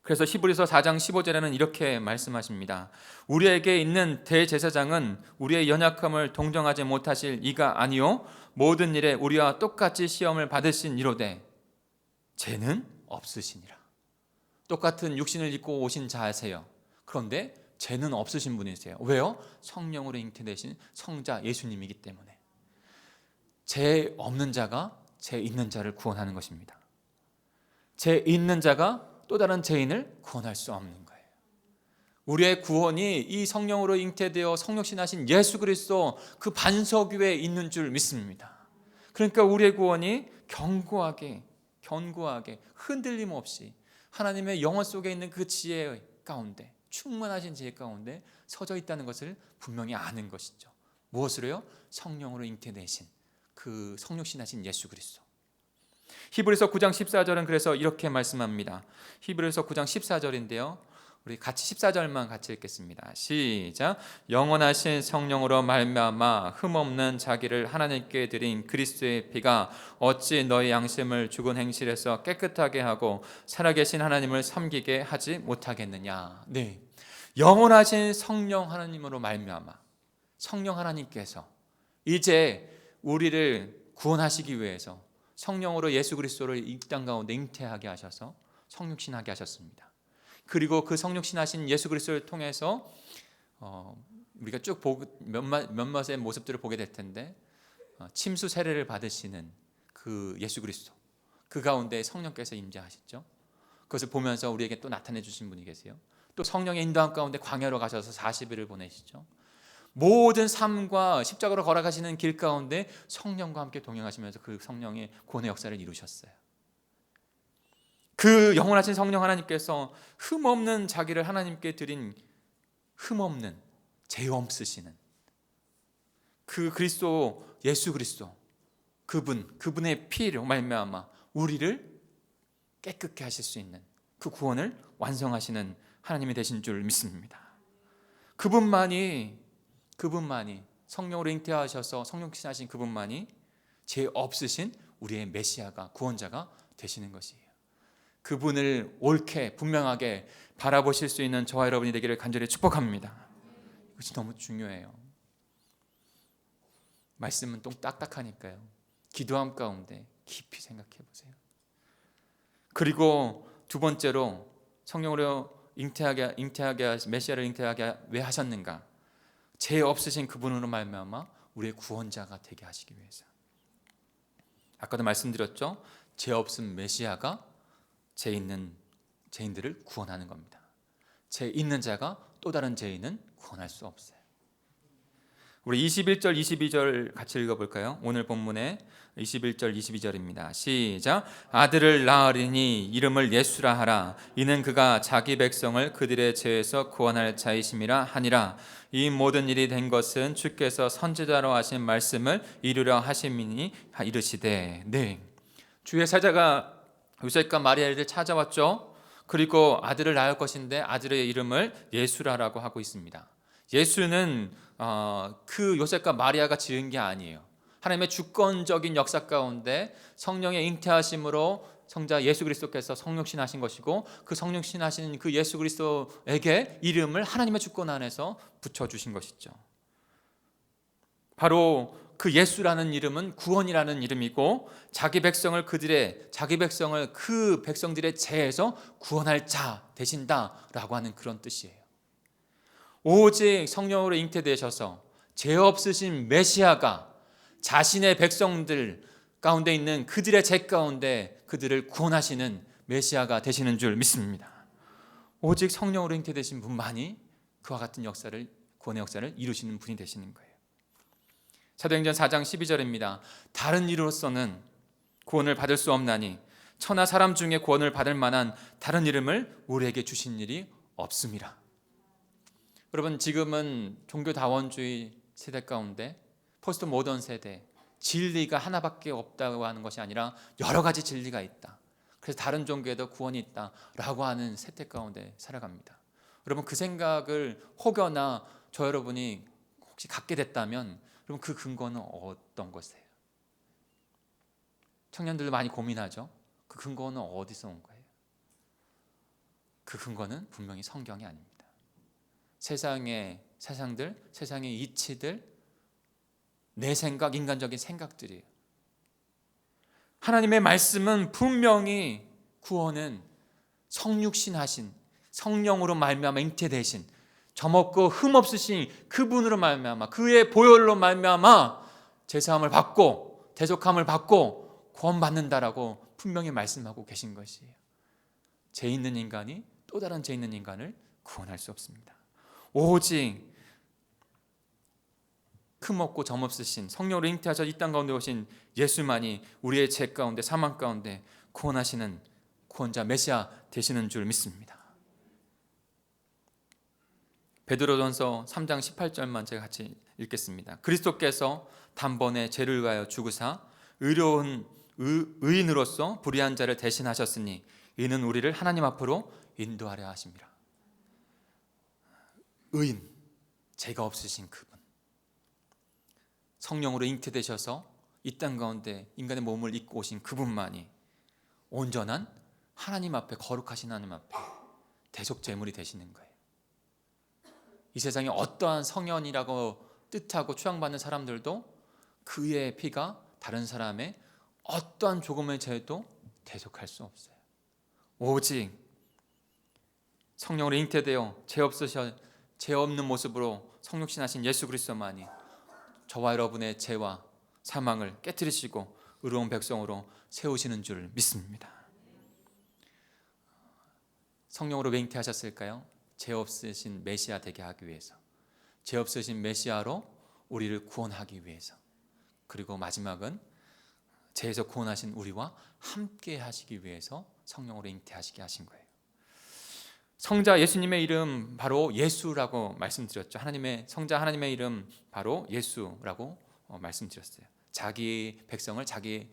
그래서 히브리서 4장 15절에는 이렇게 말씀하십니다. 우리에게 있는 대제사장은 우리의 연약함을 동정하지 못하실 이가 아니요 모든 일에 우리와 똑같이 시험을 받으신 이로되 죄는 없으시니라. 똑같은 육신을 입고 오신 자세요. 그런데 죄는 없으신 분이세요. 왜요? 성령으로 잉태되신 성자 예수님이기 때문에. 죄 없는 자가 죄 있는 자를 구원하는 것입니다. 죄 있는 자가 또 다른 죄인을 구원할 수 없는 거예요. 우리의 구원이 이 성령으로 잉태되어 성육신하신 예수 그리스도 그 반석 위에 있는 줄 믿습니다. 그러니까 우리의 구원이 견고하게 흔들림 없이 하나님의 영원 속에 있는 그 지혜 가운데, 충만하신 지혜 가운데 서져 있다는 것을 분명히 아는 것이죠. 무엇으로요? 성령으로 잉태되신 그 성육신하신 예수 그리스도. 히브리서 9장 14절은 그래서 이렇게 말씀합니다. 히브리서 9장 14절인데요. 우리 같이 14절만 같이 읽겠습니다. 시작. 영원하신 성령으로 말미암아 흠없는 자기를 하나님께 드린 그리스도의 피가 어찌 너희 양심을 죽은 행실에서 깨끗하게 하고 살아계신 하나님을 섬기게 하지 못하겠느냐. 네, 영원하신 성령 하나님으로 말미암아 성령 하나님께서 이제 우리를 구원하시기 위해서 성령으로 예수 그리스도를 이 땅 가운데 잉태하게 하셔서 성육신하게 하셨습니다. 그리고 그 성육신하신 예수 그리스도를 통해서 우리가 쭉 몇몇의 모습들을 보게 될 텐데, 침수 세례를 받으시는 그 예수 그리스도, 그 가운데 성령께서 임재하시죠. 그것을 보면서 우리에게 또 나타내 주신 분이 계세요. 또 성령의 인도함 가운데 광야로 가셔서 40일을 보내시죠. 모든 삶과 십자가로 걸어가시는 길 가운데 성령과 함께 동행하시면서 그 성령의 구원의 역사를 이루셨어요. 그 영원하신 성령 하나님께서 흠없는 자기를 하나님께 드린 흠없는 죄 없으시는 그 그리스도, 예수 그리스도, 그분의 피로 말미암아 우리를 깨끗게 하실 수 있는 그 구원을 완성하시는 하나님이 되신 줄 믿습니다. 그분만이 성령으로 잉태하셔서 성육신하신 그분만이 죄 없으신 우리의 메시아가, 구원자가 되시는 것이에요. 그분을 옳게 분명하게 바라보실 수 있는 저와 여러분이 되기를 간절히 축복합니다. 이것이 너무 중요해요. 말씀은 또 딱딱하니까요. 기도함 가운데 깊이 생각해 보세요. 그리고 두 번째로 성령으로 메시아를 잉태하게 왜 하셨는가? 죄 없으신 그분으로 말미암아 우리의 구원자가 되게 하시기 위해서. 아까도 말씀드렸죠. 죄 없은 메시아가 죄 있는 죄인들을 구원하는 겁니다. 죄 있는 자가 또 다른 죄인은 구원할 수 없어요. 우리 21절 22절 같이 읽어볼까요? 오늘 본문의 21절 22절입니다. 시작. 아들을 낳으리니 이름을 예수라 하라. 이는 그가 자기 백성을 그들의 죄에서 구원할 자이심이라 하니라. 이 모든 일이 된 것은 주께서 선지자로 하신 말씀을 이루려 하심이니 이르시되. 네, 주의 사자가 요셉과 마리아를 찾아왔죠. 그리고 아들을 낳을 것인데 아들의 이름을 예수라라고 하고 있습니다. 예수는 그 요셉과 마리아가 지은 게 아니에요. 하나님의 주권적인 역사 가운데 성령의 잉태하심으로 성자 예수 그리스도께서 성육신하신 것이고, 그 성육신하신 그 예수 그리스도에게 이름을 하나님의 주권 안에서 붙여주신 것이죠. 바로 그 예수라는 이름은 구원이라는 이름이고, 자기 백성을 그 백성들의 죄에서 구원할 자 되신다라고 하는 그런 뜻이에요. 오직 성령으로 잉태되셔서 죄 없으신 메시아가 자신의 백성들 가운데 있는 그들의 죄 가운데 그들을 구원하시는 메시아가 되시는 줄 믿습니다. 오직 성령으로 잉태되신 분만이 그와 같은 역사를, 구원의 역사를 이루시는 분이 되시는 거예요. 사도행전 4장 12절입니다. 다른 이로서는 구원을 받을 수 없나니 천하 사람 중에 구원을 받을 만한 다른 이름을 우리에게 주신 일이 없음이라. 여러분, 지금은 종교다원주의 세대 가운데 포스트 모던 세대, 진리가 하나밖에 없다고 하는 것이 아니라 여러 가지 진리가 있다. 그래서 다른 종교에도 구원이 있다라고 하는 세대 가운데 살아갑니다. 여러분, 그 생각을 혹여나 저 여러분이 혹시 갖게 됐다면 그럼 그 근거는 어떤 것이에요? 청년들도 많이 고민하죠. 그 근거는 어디서 온 거예요? 그 근거는 분명히 성경이 아닙니다. 세상의 사상들, 세상의 이치들, 내 생각, 인간적인 생각들이에요. 하나님의 말씀은 분명히 구원은 성육신하신 성령으로 말미암아 잉태되신 점없고 흠없으신 그분으로 말미암아, 그의 보혈로 말미암아 제사함을 받고 대속함을 받고 구원받는다라고 분명히 말씀하고 계신 것이에요. 죄 있는 인간이 또 다른 죄 있는 인간을 구원할 수 없습니다. 오직 흠없고 점없으신 성령으로 잉태하셔 이 땅 가운데 오신 예수만이 우리의 죄 가운데 사망 가운데 구원하시는 구원자 메시아 되시는 줄 믿습니다. 베드로전서 3장 18절만 제가 같이 읽겠습니다. 그리스도께서 단번에 죄를 위하여 죽으사 의로운 의인으로서 불의한 자를 대신하셨으니 이는 우리를 하나님 앞으로 인도하려 하심이라. 의인, 죄가 없으신 그분, 성령으로 잉태되셔서 이 땅 가운데 인간의 몸을 입고 오신 그분만이 온전한 하나님 앞에, 거룩하신 하나님 앞에 대속 제물이 되시는 거예요. 이 세상에 어떠한 성현이라고 뜻하고 추앙받는 사람들도 그의 피가 다른 사람의 어떠한 조금의 죄도 대속할 수 없어요. 오직 성령으로 잉태되어 죄 없는 모습으로 성육신하신 예수 그리스도만이 저와 여러분의 죄와 사망을 깨뜨리시고 의로운 백성으로 세우시는 줄 믿습니다. 성령으로 왜 잉태하셨을까요? 죄 없으신 메시아 되게 하기 위해서, 죄 없으신 메시아로 우리를 구원하기 위해서, 그리고 마지막은 죄에서 구원하신 우리와 함께 하시기 위해서 성령으로 잉태하시게 하신 거예요. 성자 예수님의 이름 바로 예수라고 말씀드렸죠. 하나님의 성자 하나님의 이름 바로 예수라고 말씀드렸어요. 자기 백성을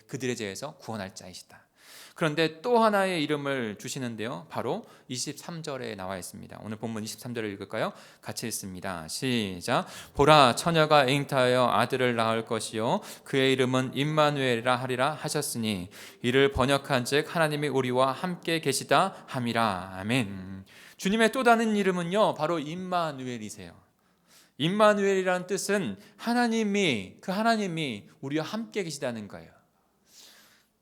그들의 죄에서 구원할 자이시다. 그런데 또 하나의 이름을 주시는데요, 바로 23절에 나와 있습니다. 오늘 본문 23절을 읽을까요? 같이 읽습니다. 시작. 보라, 처녀가 잉태하여 아들을 낳을 것이요 그의 이름은 임마누엘이라 하리라 하셨으니 이를 번역한즉 하나님이 우리와 함께 계시다 함이라. 아멘. 주님의 또 다른 이름은요 바로 임마누엘이세요. 임마누엘이라는 뜻은 하나님이 우리와 함께 계시다는 거예요.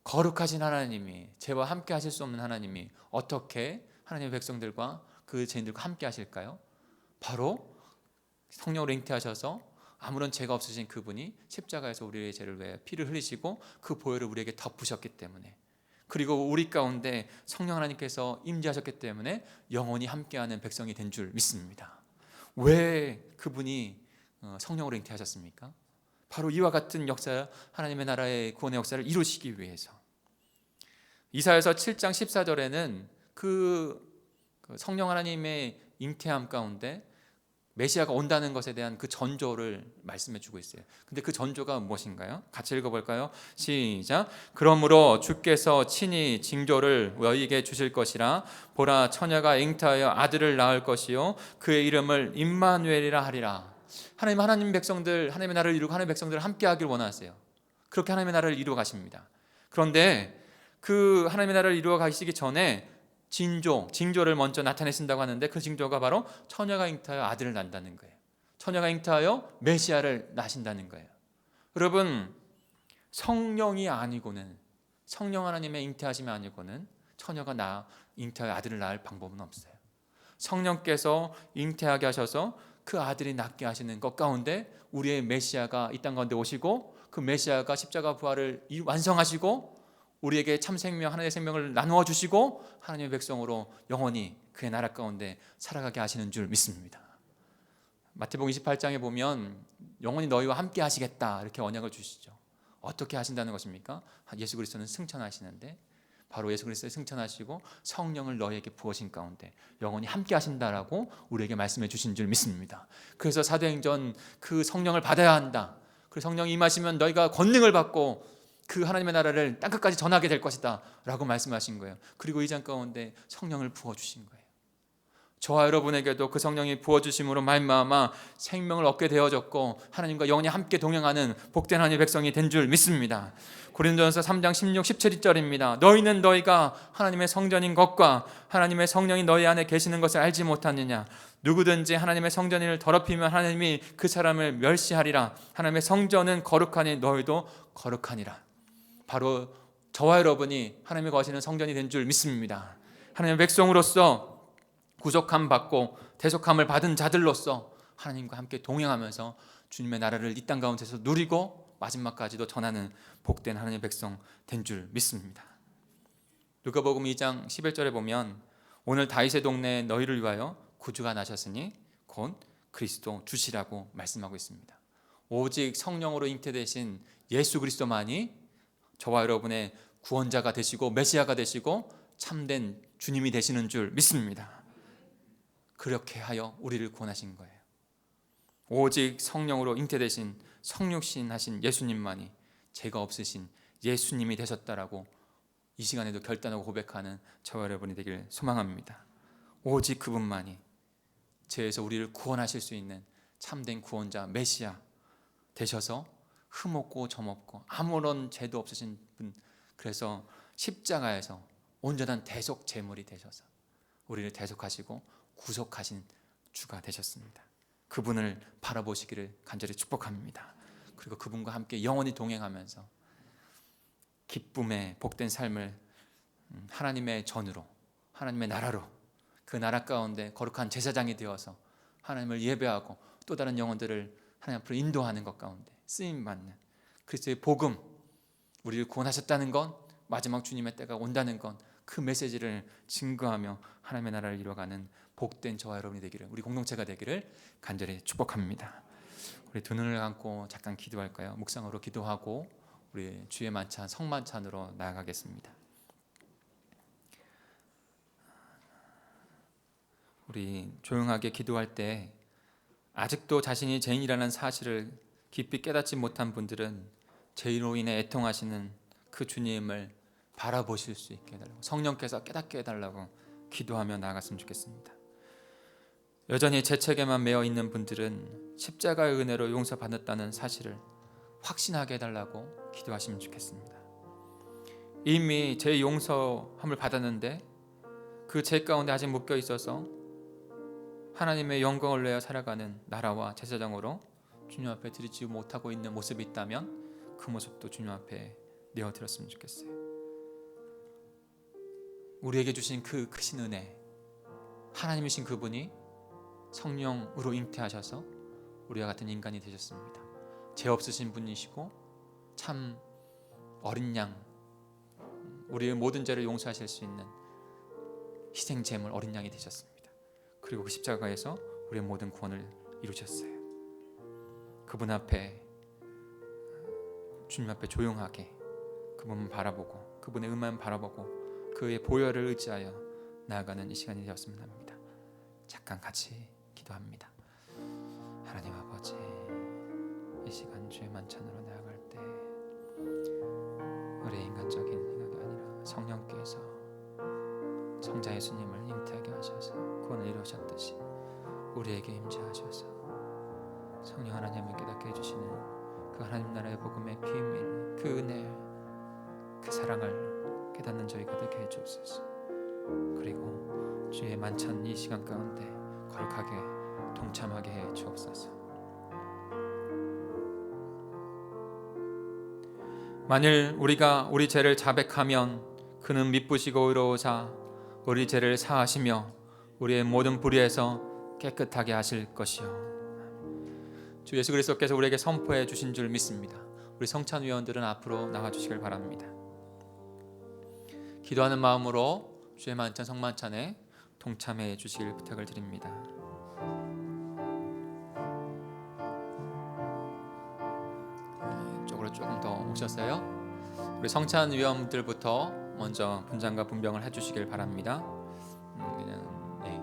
거룩하신 하나님이, 죄와 함께 하실 수 없는 하나님이 어떻게 하나님의 백성들과 그 죄인들과 함께 하실까요? 바로 성령으로 잉태하셔서 아무런 죄가 없으신 그분이 십자가에서 우리의 죄를 위해 피를 흘리시고 그 보혈을 우리에게 덮으셨기 때문에, 그리고 우리 가운데 성령 하나님께서 임재하셨기 때문에 영원히 함께하는 백성이 된 줄 믿습니다. 왜 그분이 성령으로 잉태하셨습니까? 바로 이와 같은 역사, 하나님의 나라의 구원의 역사를 이루시기 위해서. 이사야서 7장 14절에는 그 성령 하나님의 잉태함 가운데 메시아가 온다는 것에 대한 그 전조를 말씀해 주고 있어요. 근데 그 전조가 무엇인가요? 같이 읽어볼까요? 시작. 그러므로 주께서 친히 징조를 너희에게 주실 것이라. 보라, 처녀가 잉태하여 아들을 낳을 것이요 그의 이름을 임마누엘이라 하리라. 하나님 백성들, 하나님의 나라를 이루고 하나님의 백성들을 함께 하길 원하세요. 그렇게 하나님의 나라를 이루어 가십니다. 그런데 그 하나님의 나라를 이루어 가시기 전에 징조를 먼저 나타내신다고 하는데, 그 징조가 바로 처녀가 잉태하여 아들을 낳는다는 거예요. 처녀가 잉태하여 메시아를 낳으신다는 거예요. 여러분, 성령이 아니고는, 성령 하나님의 잉태하심이 아니고는 처녀가 잉태하여 아들을 낳을 방법은 없어요. 성령께서 잉태하게 하셔서 그 아들이 낳게 하시는 것 가운데 우리의 메시아가 이 땅 가운데 오시고, 그 메시아가 십자가 부활을 완성하시고 우리에게 참 생명, 하나님의 생명을 나누어 주시고 하나님의 백성으로 영원히 그의 나라 가운데 살아가게 하시는 줄 믿습니다. 마태복음 28장에 보면 영원히 너희와 함께 하시겠다 이렇게 언약을 주시죠. 어떻게 하신다는 것입니까? 예수 그리스도는 승천하시는데, 바로 예수 그리스도를 승천하시고 성령을 너희에게 부으신 가운데 영원히 함께 하신다라고 우리에게 말씀해 주신 줄 믿습니다. 그래서 사도행전 그 성령을 받아야 한다. 그 성령이 임하시면 너희가 권능을 받고 그 하나님의 나라를 땅끝까지 전하게 될 것이다 라고 말씀하신 거예요. 그리고 이 장 가운데 성령을 부어주신 거예요. 저와 여러분에게도 그 성령이 부어주심으로 말미암아 생명을 얻게 되어졌고 하나님과 영원히 함께 동행하는 복된 하나님의 백성이 된 줄 믿습니다. 고린도전서 3장 16, 17절입니다. 너희는 너희가 하나님의 성전인 것과 하나님의 성령이 너희 안에 계시는 것을 알지 못하느냐. 누구든지 하나님의 성전을 더럽히면 하나님이 그 사람을 멸시하리라. 하나님의 성전은 거룩하니 너희도 거룩하니라. 바로 저와 여러분이 하나님의 거하시는 성전이 된 줄 믿습니다. 하나님의 백성으로서 구속함 받고 대속함을 받은 자들로서 하나님과 함께 동행하면서 주님의 나라를 이 땅 가운데서 누리고 마지막까지도 전하는 복된 하나님의 백성 된 줄 믿습니다. 누가복음 2장 11절에 보면 오늘 다윗의 동네에 너희를 위하여 구주가 나셨으니 곧 그리스도 주시라고 말씀하고 있습니다. 오직 성령으로 잉태되신 예수 그리스도만이 저와 여러분의 구원자가 되시고 메시아가 되시고 참된 주님이 되시는 줄 믿습니다. 그렇게 하여 우리를 구원하신 거예요. 오직 성령으로 잉태되신 성육신 하신 예수님만이 죄가 없으신 예수님이 되셨다라고 이 시간에도 결단하고 고백하는 저와 여러분이 되길 소망합니다. 오직 그분만이 죄에서 우리를 구원하실 수 있는 참된 구원자 메시아 되셔서 흠없고 점없고 아무런 죄도 없으신 분, 그래서 십자가에서 온전한 대속 제물이 되셔서 우리를 대속하시고 구속하신 주가 되셨습니다. 그분을 바라보시기를 간절히 축복합니다. 그리고 그분과 함께 영원히 동행하면서 기쁨의 복된 삶을 하나님의 전으로, 하나님의 나라로, 그 나라 가운데 거룩한 제사장이 되어서 하나님을 예배하고 또 다른 영혼들을 하나님 앞으로 인도하는 것 가운데 쓰임받는 그리스도의 복음, 우리를 구원하셨다는 것, 마지막 주님의 때가 온다는 것, 그 메시지를 증거하며 하나님의 나라를 이루어가는 복된 저와 여러분이 되기를, 우리 공동체가 되기를 간절히 축복합니다. 우리 두 눈을 감고 잠깐 기도할까요? 묵상으로 기도하고 우리 주의 만찬 성만찬으로 나아가겠습니다. 우리 조용하게 기도할 때 아직도 자신이 죄인이라는 사실을 깊이 깨닫지 못한 분들은 죄로 인해 애통하시는 그 주님을 바라보실 수 있게 해달라고, 성령께서 깨닫게 해달라고 기도하며 나아갔으면 좋겠습니다. 여전히 죄책에만 매여 있는 분들은 십자가의 은혜로 용서받았다는 사실을 확신하게 해달라고 기도하시면 좋겠습니다. 이미 죄 용서함을 받았는데 그 죄 가운데 아직 묶여 있어서 하나님의 영광을 내어 살아가는 나라와 제사장으로 주님 앞에 드리지 못하고 있는 모습이 있다면 그 모습도 주님 앞에 내어드렸으면 좋겠어요. 우리에게 주신 그 크신 은혜, 하나님이신 그분이 성령으로 잉태하셔서 우리와 같은 인간이 되셨습니다. 죄 없으신 분이시고 참 어린 양, 우리의 모든 죄를 용서하실 수 있는 희생 제물 어린 양이 되셨습니다. 그리고 그 십자가에서 우리의 모든 구원을 이루셨어요. 그분 앞에, 주님 앞에 조용하게 그분만 바라보고 그분의 은만 바라보고 그의 보혈을 의지하여 나아가는 이 시간이 되었으면 합니다. 잠깐 같이 기도합니다. 하나님 아버지, 이 시간 주의 만찬으로 나아갈 때 우리의 인간적인 생각이 아니라 성령께서 성자 예수님을 잉태하게 하셔서 구원을 이루셨듯이 우리에게 임재하셔서 성령 하나님을 깨닫게 해주시는 그 하나님 나라의 복음의 비밀, 그 은혜, 그 사랑을 깨닫는 저희가 되게 해주옵소서. 그리고 주의 만찬 이 시간 가운데 거룩하게 동참하게 해 주옵소서. 만일 우리가 우리 죄를 자백하면 그는 미쁘시고 의로우사 우리 죄를 사하시며 우리의 모든 불의에서 깨끗하게 하실 것이요. 주 예수 그리스도께서 우리에게 선포해 주신 줄 믿습니다. 우리 성찬 위원들은 앞으로 나와 주시길 바랍니다. 기도하는 마음으로 주의 만찬 성만찬에 동참해 주시길 부탁을 드립니다. 이쪽으로 조금 더 오셨어요? 우리 성찬 위원들부터 먼저 분장과 분병을 해주시길 바랍니다. 네.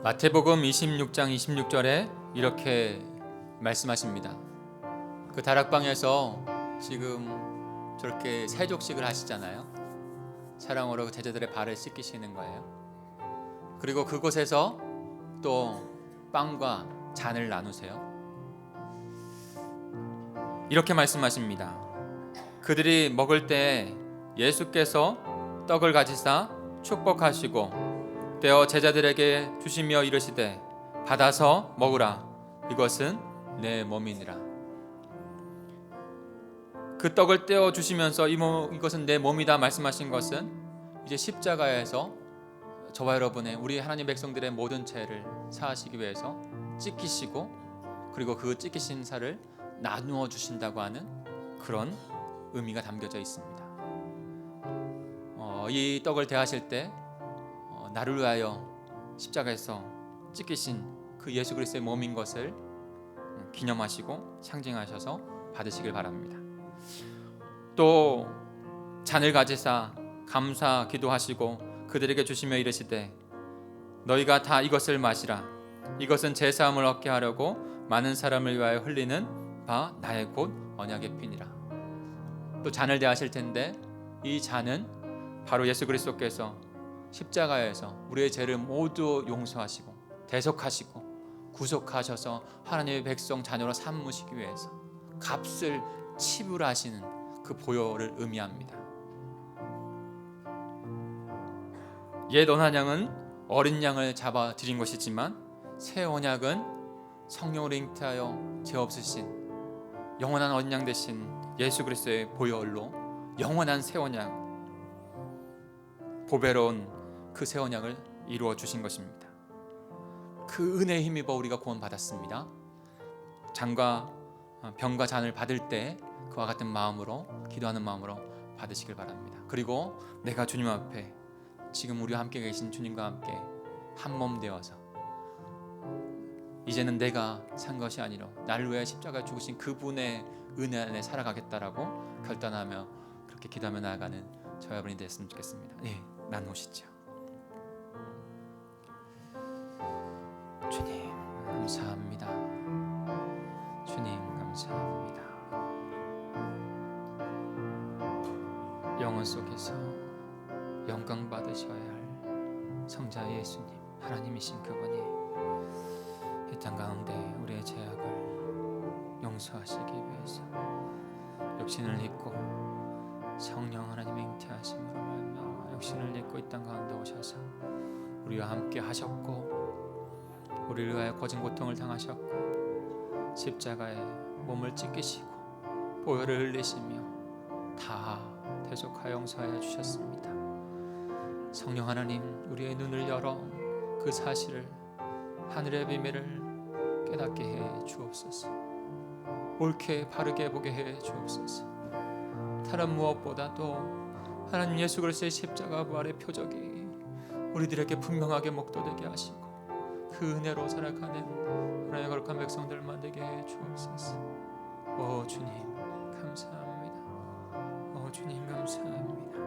마태복음 26장 26절에 이렇게 말씀하십니다. 그 다락방에서 지금 저렇게 세족식을 하시잖아요. 사랑으로 제자들의 발을 씻기시는 거예요. 그리고 그곳에서 또 빵과 잔을 나누세요. 이렇게 말씀하십니다. 그들이 먹을 때 예수께서 떡을 가지사 축복하시고 떼어 제자들에게 주시며 이르시되 받아서 먹으라, 이것은 내 몸이니라. 그 떡을 떼어 주시면서 이것은 내 몸이다 말씀하신 것은 이제 십자가에서 저와 여러분의, 우리 하나님 백성들의 모든 죄를 사하시기 위해서 찢기시고 그리고 그 찢기신 살을 나누어 주신다고 하는 그런 의미가 담겨져 있습니다. 이 떡을 대하실 때 나를 위하여 십자가에서 찢기신 그 예수 그리스도의 몸인 것을 기념하시고 상징하셔서 받으시길 바랍니다. 또 잔을 가지사 감사 기도하시고 그들에게 주시며 이르시되 너희가 다 이것을 마시라, 이것은 제 사함을 얻게 하려고 많은 사람을 위하여 흘리는 바 나의 곧 언약의 피니라. 또 잔을 대하실 텐데 이 잔은 바로 예수 그리스도께서 십자가에서 우리의 죄를 모두 용서하시고 대속하시고 구속하셔서 하나님의 백성 자녀로 삼으시기 위해서 값을 치불하시는 그 보혈을 의미합니다. 옛 언약은 어린 양을 잡아 드린 것이지만 새 언약은 성령으로 잉태하여 죄 없으신 영원한 어린 양 되신 예수 그리스도의 보혈로 영원한 새 언약, 보배로운 그 새 언약을 이루어 주신 것입니다. 그 은혜에 힘입어 우리가 구원받았습니다. 잔과 병과 잔을 받을 때 그와 같은 마음으로, 기도하는 마음으로 받으시길 바랍니다. 그리고 내가 주님 앞에 지금 우리와 함께 계신 주님과 함께 한 몸 되어서 이제는 내가 산 것이 아니라 나를 위해 십자가에 죽으신 그분의 은혜 안에 살아가겠다라고 결단하며 그렇게 기도하며 나아가는 저와 여러분이 됐으면 좋겠습니다. 네, 나누시죠. 주님 감사합니다. 주님 감사합니다. 영혼 속에서 영광 받으셔야 할 성자 예수님, 하나님이신 그분이 이 땅 가운데 우리의 죄악을 용서하시기 위해서 육신을 입고 성령 하나님의 잉태하심으로 말미암아 육신을 입고 이 땅 가운데 오셔서 우리와 함께 하셨고 우리를 위하여 거진 고통을 당하셨고 십자가에 몸을 찢기시고 보혈을 흘리시며 다 대속하여 용서하여 주셨습니다. 성령 하나님, 우리의 눈을 열어 그 사실을, 하늘의 비밀을 깨닫게 해 주옵소서. 옳게 바르게 보게 해 주옵소서. 다른 무엇보다도 하나님 예수 그리스도의 십자가 부활의 표적이 우리들에게 분명하게 목도되게 하시고 그 은혜로 살아가는 하나님의 거룩한 백성들만 되게 해 주옵소서. 오 주님 감사합니다. 오 주님 감사합니다.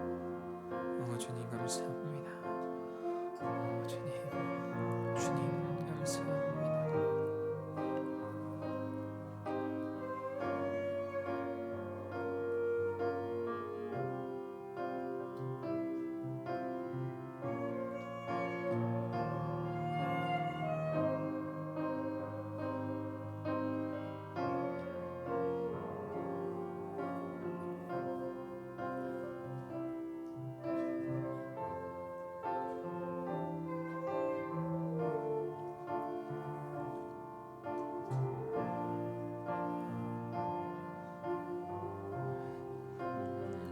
오 주님 감사합니다. 오 주님 감사합니다.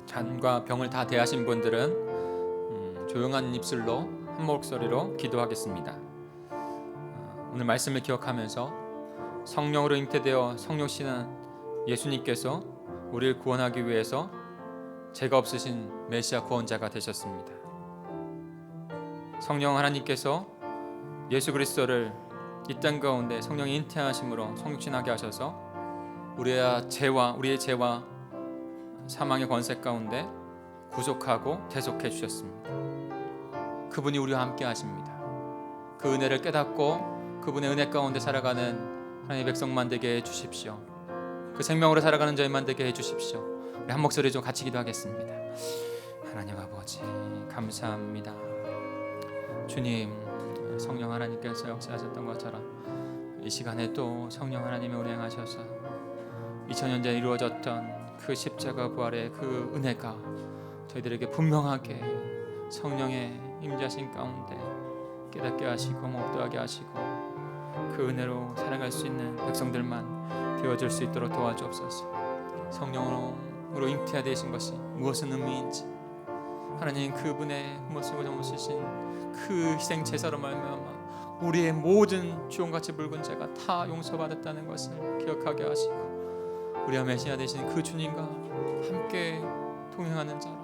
잔과 병을 다 대하신 분들은 조용한 입술로 한 목소리로 기도하겠습니다. 오늘 말씀을 기억하면서 성령으로 잉태되어 성육신한 예수님께서 우리를 구원하기 위해서 죄가 없으신 메시아 구원자가 되셨습니다. 성령 하나님께서 예수 그리스도를 이 땅 가운데 성령이 잉태하심으로 성육신하게 하셔서 우리의 죄와 사망의 권세 가운데 구속하고 대속해 주셨습니다. 그분이 우리와 함께 하십니다. 그 은혜를 깨닫고 그분의 은혜 가운데 살아가는 하나님의 백성만 되게 해 주십시오. 그 생명으로 살아가는 저희만 되게 해 주십시오. 우리 한 목소리 좀 같이 기도하겠습니다. 하나님 아버지 감사합니다. 주님, 성령 하나님께서 역사하셨던 것처럼 이 시간에 또 성령 하나님이 운행하셔서 2000년 전에 이루어졌던 그 십자가 부활의 그 은혜가 저희들에게 분명하게 성령의 임재하신 가운데 깨닫게 하시고 목도하게 하시고 그 은혜로 살아갈 수 있는 백성들만 되어줄 수 있도록 도와주옵소서. 성령으로 잉태되신 것이 무엇은 의미인지 하나님 그분의 모습을 넘으시신 그 희생 제사로 말미암아 우리의 모든 주홍같이 붉은 죄가 다 용서받았다는 것을 기억하게 하시고 우리와 메시아 되신 그 주님과 함께 동행하는 자로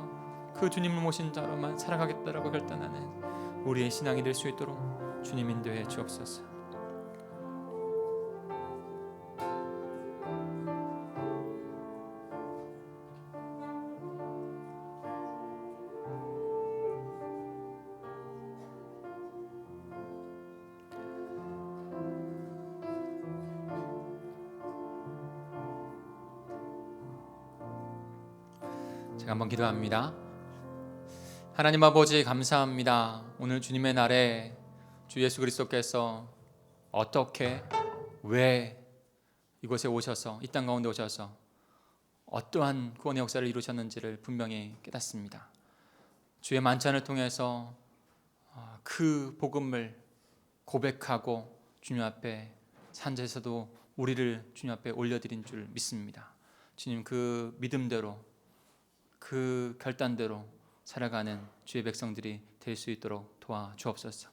그 주님을 모신 자로만 살아가겠다라고 결단하는 우리의 신앙이 될 수 있도록 주님 인도해 주옵소서. 제가 한번 기도합니다. 하나님 아버지 감사합니다. 오늘 주님의 날에 주 예수 그리스도께서 어떻게 왜 이곳에 오셔서 이 땅 가운데 오셔서 어떠한 구원의 역사를 이루셨는지를 분명히 깨닫습니다. 주의 만찬을 통해서 그 복음을 고백하고 주님 앞에 산자에서도 우리를 주님 앞에 올려드린 줄 믿습니다. 주님 그 믿음대로 그 결단대로 살아가는 주의 백성들이 될 수 있도록 도와주옵소서.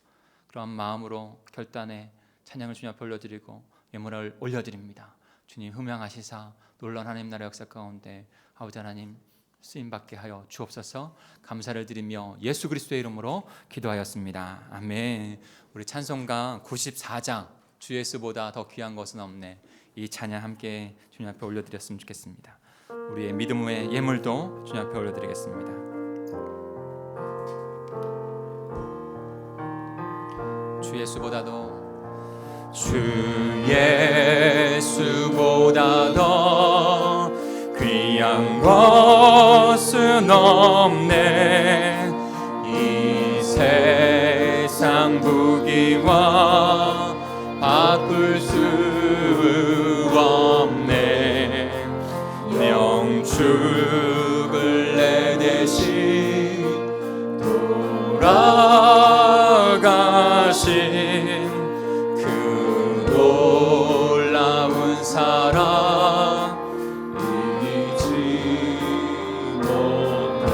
그러한 마음으로 결단에 찬양을 주님 앞에 올려드리고 예물을 올려드립니다. 주님 흠양하시사 놀라운 하나님 나라 역사 가운데 아버지 하나님 쓰임받게 하여 주옵소서. 감사를 드리며 예수 그리스도의 이름으로 기도하였습니다. 아멘. 우리 찬송가 94장 주 예수보다 더 귀한 것은 없네, 이 찬양 함께 주님 앞에 올려드렸으면 좋겠습니다. 우리의 믿음의 예물도 주님 앞에 올려드리겠습니다. 주 예수보다도 귀한 것은 없네. 이 세상 부귀와 바꿀 수 없네. 명축을 내 대신 돌아가신 그 놀라운 사랑 잊지 못해.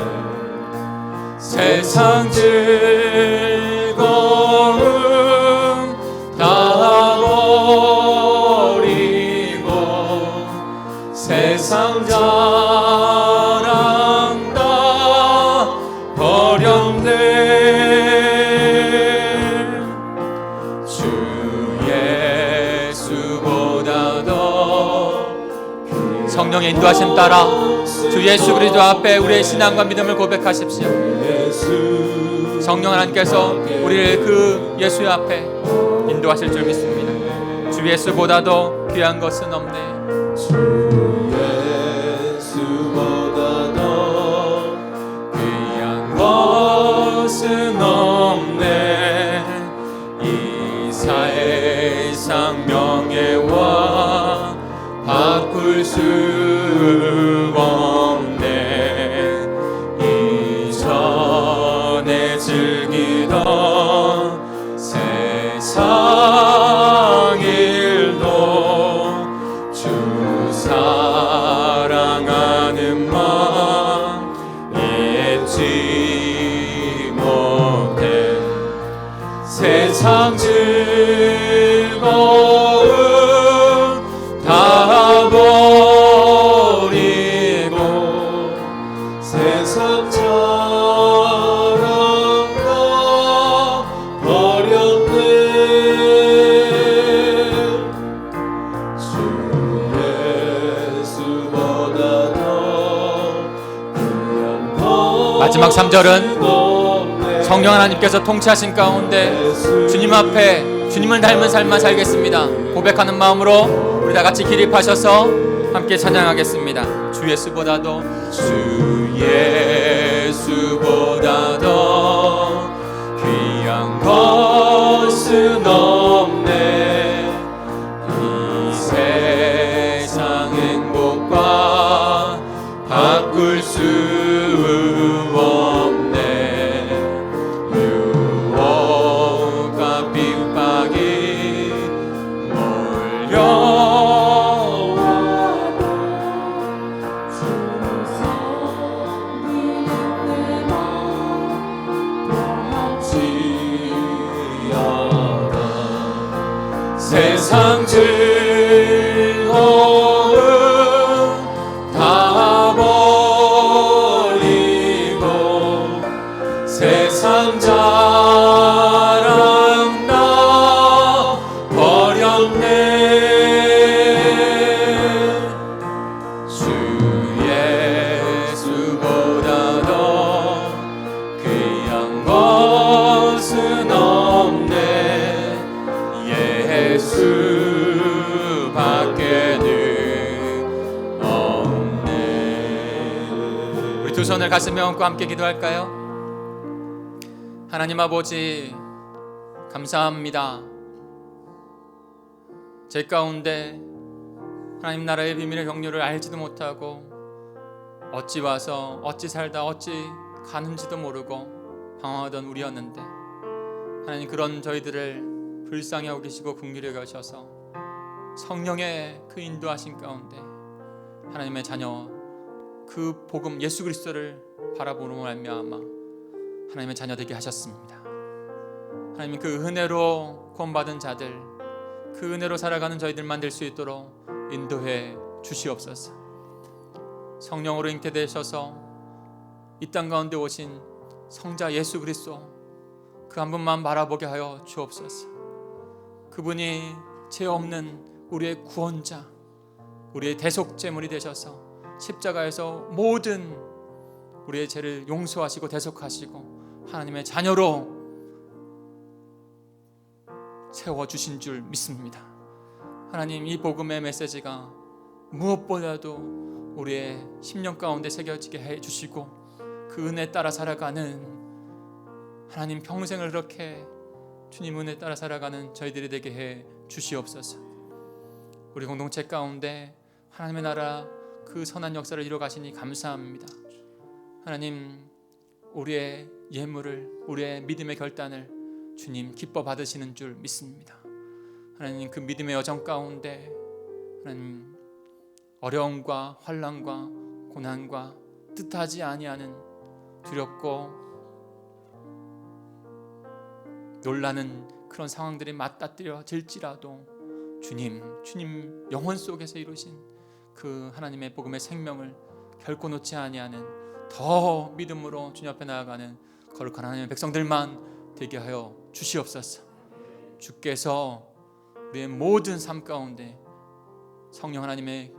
세상 즐거움 다 세상 자랑 다 버렸네. 주 예수보다 더 성령의 인도하심 따라 주 예수 그리스도 앞에 우리의 신앙과 믿음을 고백하십시오. 성령 하나님께서 우리를 그 예수 앞에 인도하실 줄 믿습니다. 주 예수보다도 귀한 것은 없네. 주 예수보다 더 귀한 것은 없네. 이 세상 명예와 바꿀 수 없네. 이전에 즐기던 세상 일도 주 사랑하는 마음 잊지 못해. 세상 즐거움 다 버리고 세상 자랑 다 버렸네. 주 예수보다 더 귀한 것 마지막 3절은 성령 하나님께서 통치하신 가운데 주님 앞에 주님을 닮은 삶만 살겠습니다 고백하는 마음으로 우리 다 같이 기립하셔서 함께 찬양하겠습니다. 주 예수보다도 주 예수보다 더 귀한 것은 없네. 이 세상 행복과 바꿀 수 없네. 유혹과 핍박이 몰려와도 주는 성령의 마음 지어다. 세상 즐거움 다 버리고 세상 자랑 다 버렸네. 주 예수보다 더 귀한 것은 없네. 예수밖에는 없네. 우리 두 손을 가슴에 얹고 함께 기도할까요? 하나님 아버지 감사합니다. 제 가운데 하나님 나라의 비밀의 경륜을 알지도 못하고 어찌 와서 어찌 살다 어찌 가는지도 모르고 방황하던 우리였는데 하나님 그런 저희들을 불쌍히 여기시고 계시고 긍휼히 여기셔서 성령의 그 인도하신 가운데 하나님의 자녀 그 복음 예수 그리스도를 바라보는 말미암아 하나님의 자녀 되게 하셨습니다. 하나님 그 은혜로 구원받은 자들 그 은혜로 살아가는 저희들만 될 수 있도록 인도해 주시옵소서. 성령으로 잉태되셔서 이 땅 가운데 오신 성자 예수 그리스도 그 한 분만 바라보게 하여 주옵소서. 그분이 죄 없는 우리의 구원자 우리의 대속제물이 되셔서 십자가에서 모든 우리의 죄를 용서하시고 대속하시고 하나님의 자녀로 세워주신 줄 믿습니다. 하나님 이 복음의 메시지가 무엇보다도 우리의 심령 가운데 새겨지게 해주시고 그 은혜 따라 살아가는 하나님 평생을 그렇게 주님 은혜 따라 살아가는 저희들이 되게 해 주시옵소서. 우리 공동체 가운데 하나님의 나라 그 선한 역사를 이루어 가시니 감사합니다. 하나님 우리의 예물을 우리의 믿음의 결단을 주님 기뻐 받으시는 줄 믿습니다. 하나님 그 믿음의 여정 가운데 하나님 어려움과 환난과 고난과 뜻하지 아니하는 두렵고 놀라는 그런 상황들이 맞닥뜨려질지라도 주님 영혼 속에서 이루신 그 하나님의 복음의 생명을 결코 놓지 아니하는 더 믿음으로 주님 앞에 나아가는 거룩한 하나님의 백성들만 되게 하여 주시옵소서. 주께서 우리의 모든 삶 가운데 성령 하나님의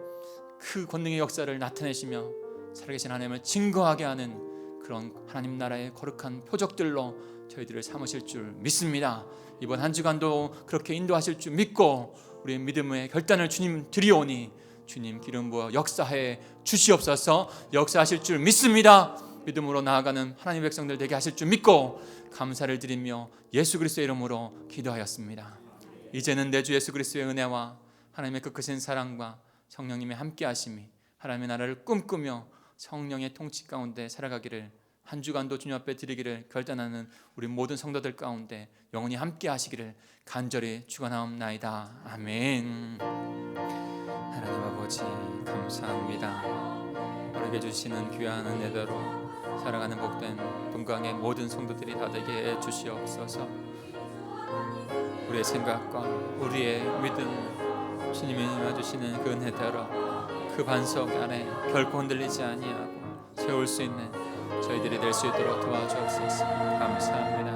그 권능의 역사를 나타내시며 살아계신 하나님을 증거하게 하는 그런 하나님 나라의 거룩한 표적들로 저희들을 삼으실 줄 믿습니다. 이번 한 주간도 그렇게 인도하실 줄 믿고 우리의 믿음의 결단을 주님 드리오니 주님 기름 부어 역사해 주시옵소서. 역사하실 줄 믿습니다. 믿음으로 나아가는 하나님의 백성들 되게 하실 줄 믿고 감사를 드리며 예수 그리스도의 이름으로 기도하였습니다. 이제는 내 주 예수 그리스도의 은혜와 하나님의 그 크신 사랑과 성령님의 함께 하심이 하나님의 나라를 꿈꾸며 성령의 통치 가운데 살아가기를 한 주간도 주님 앞에 드리기를 결단하는 우리 모든 성도들 가운데 영원히 함께 하시기를 간절히 축원하옵나이다. 아멘. 하나님 아버지 감사합니다. 우리에게 주시는 귀한 은혜대로 살아가는 복된 동강의 모든 성도들이 다 되게 해 주시옵소서. 우리의 생각과 우리의 믿음 주님이 주시는 그 은혜대로 그 반석 안에 결코 흔들리지 아니하고 세울 수 있는 저희들이 될 수 있도록 도와주옵소서. 감사합니다.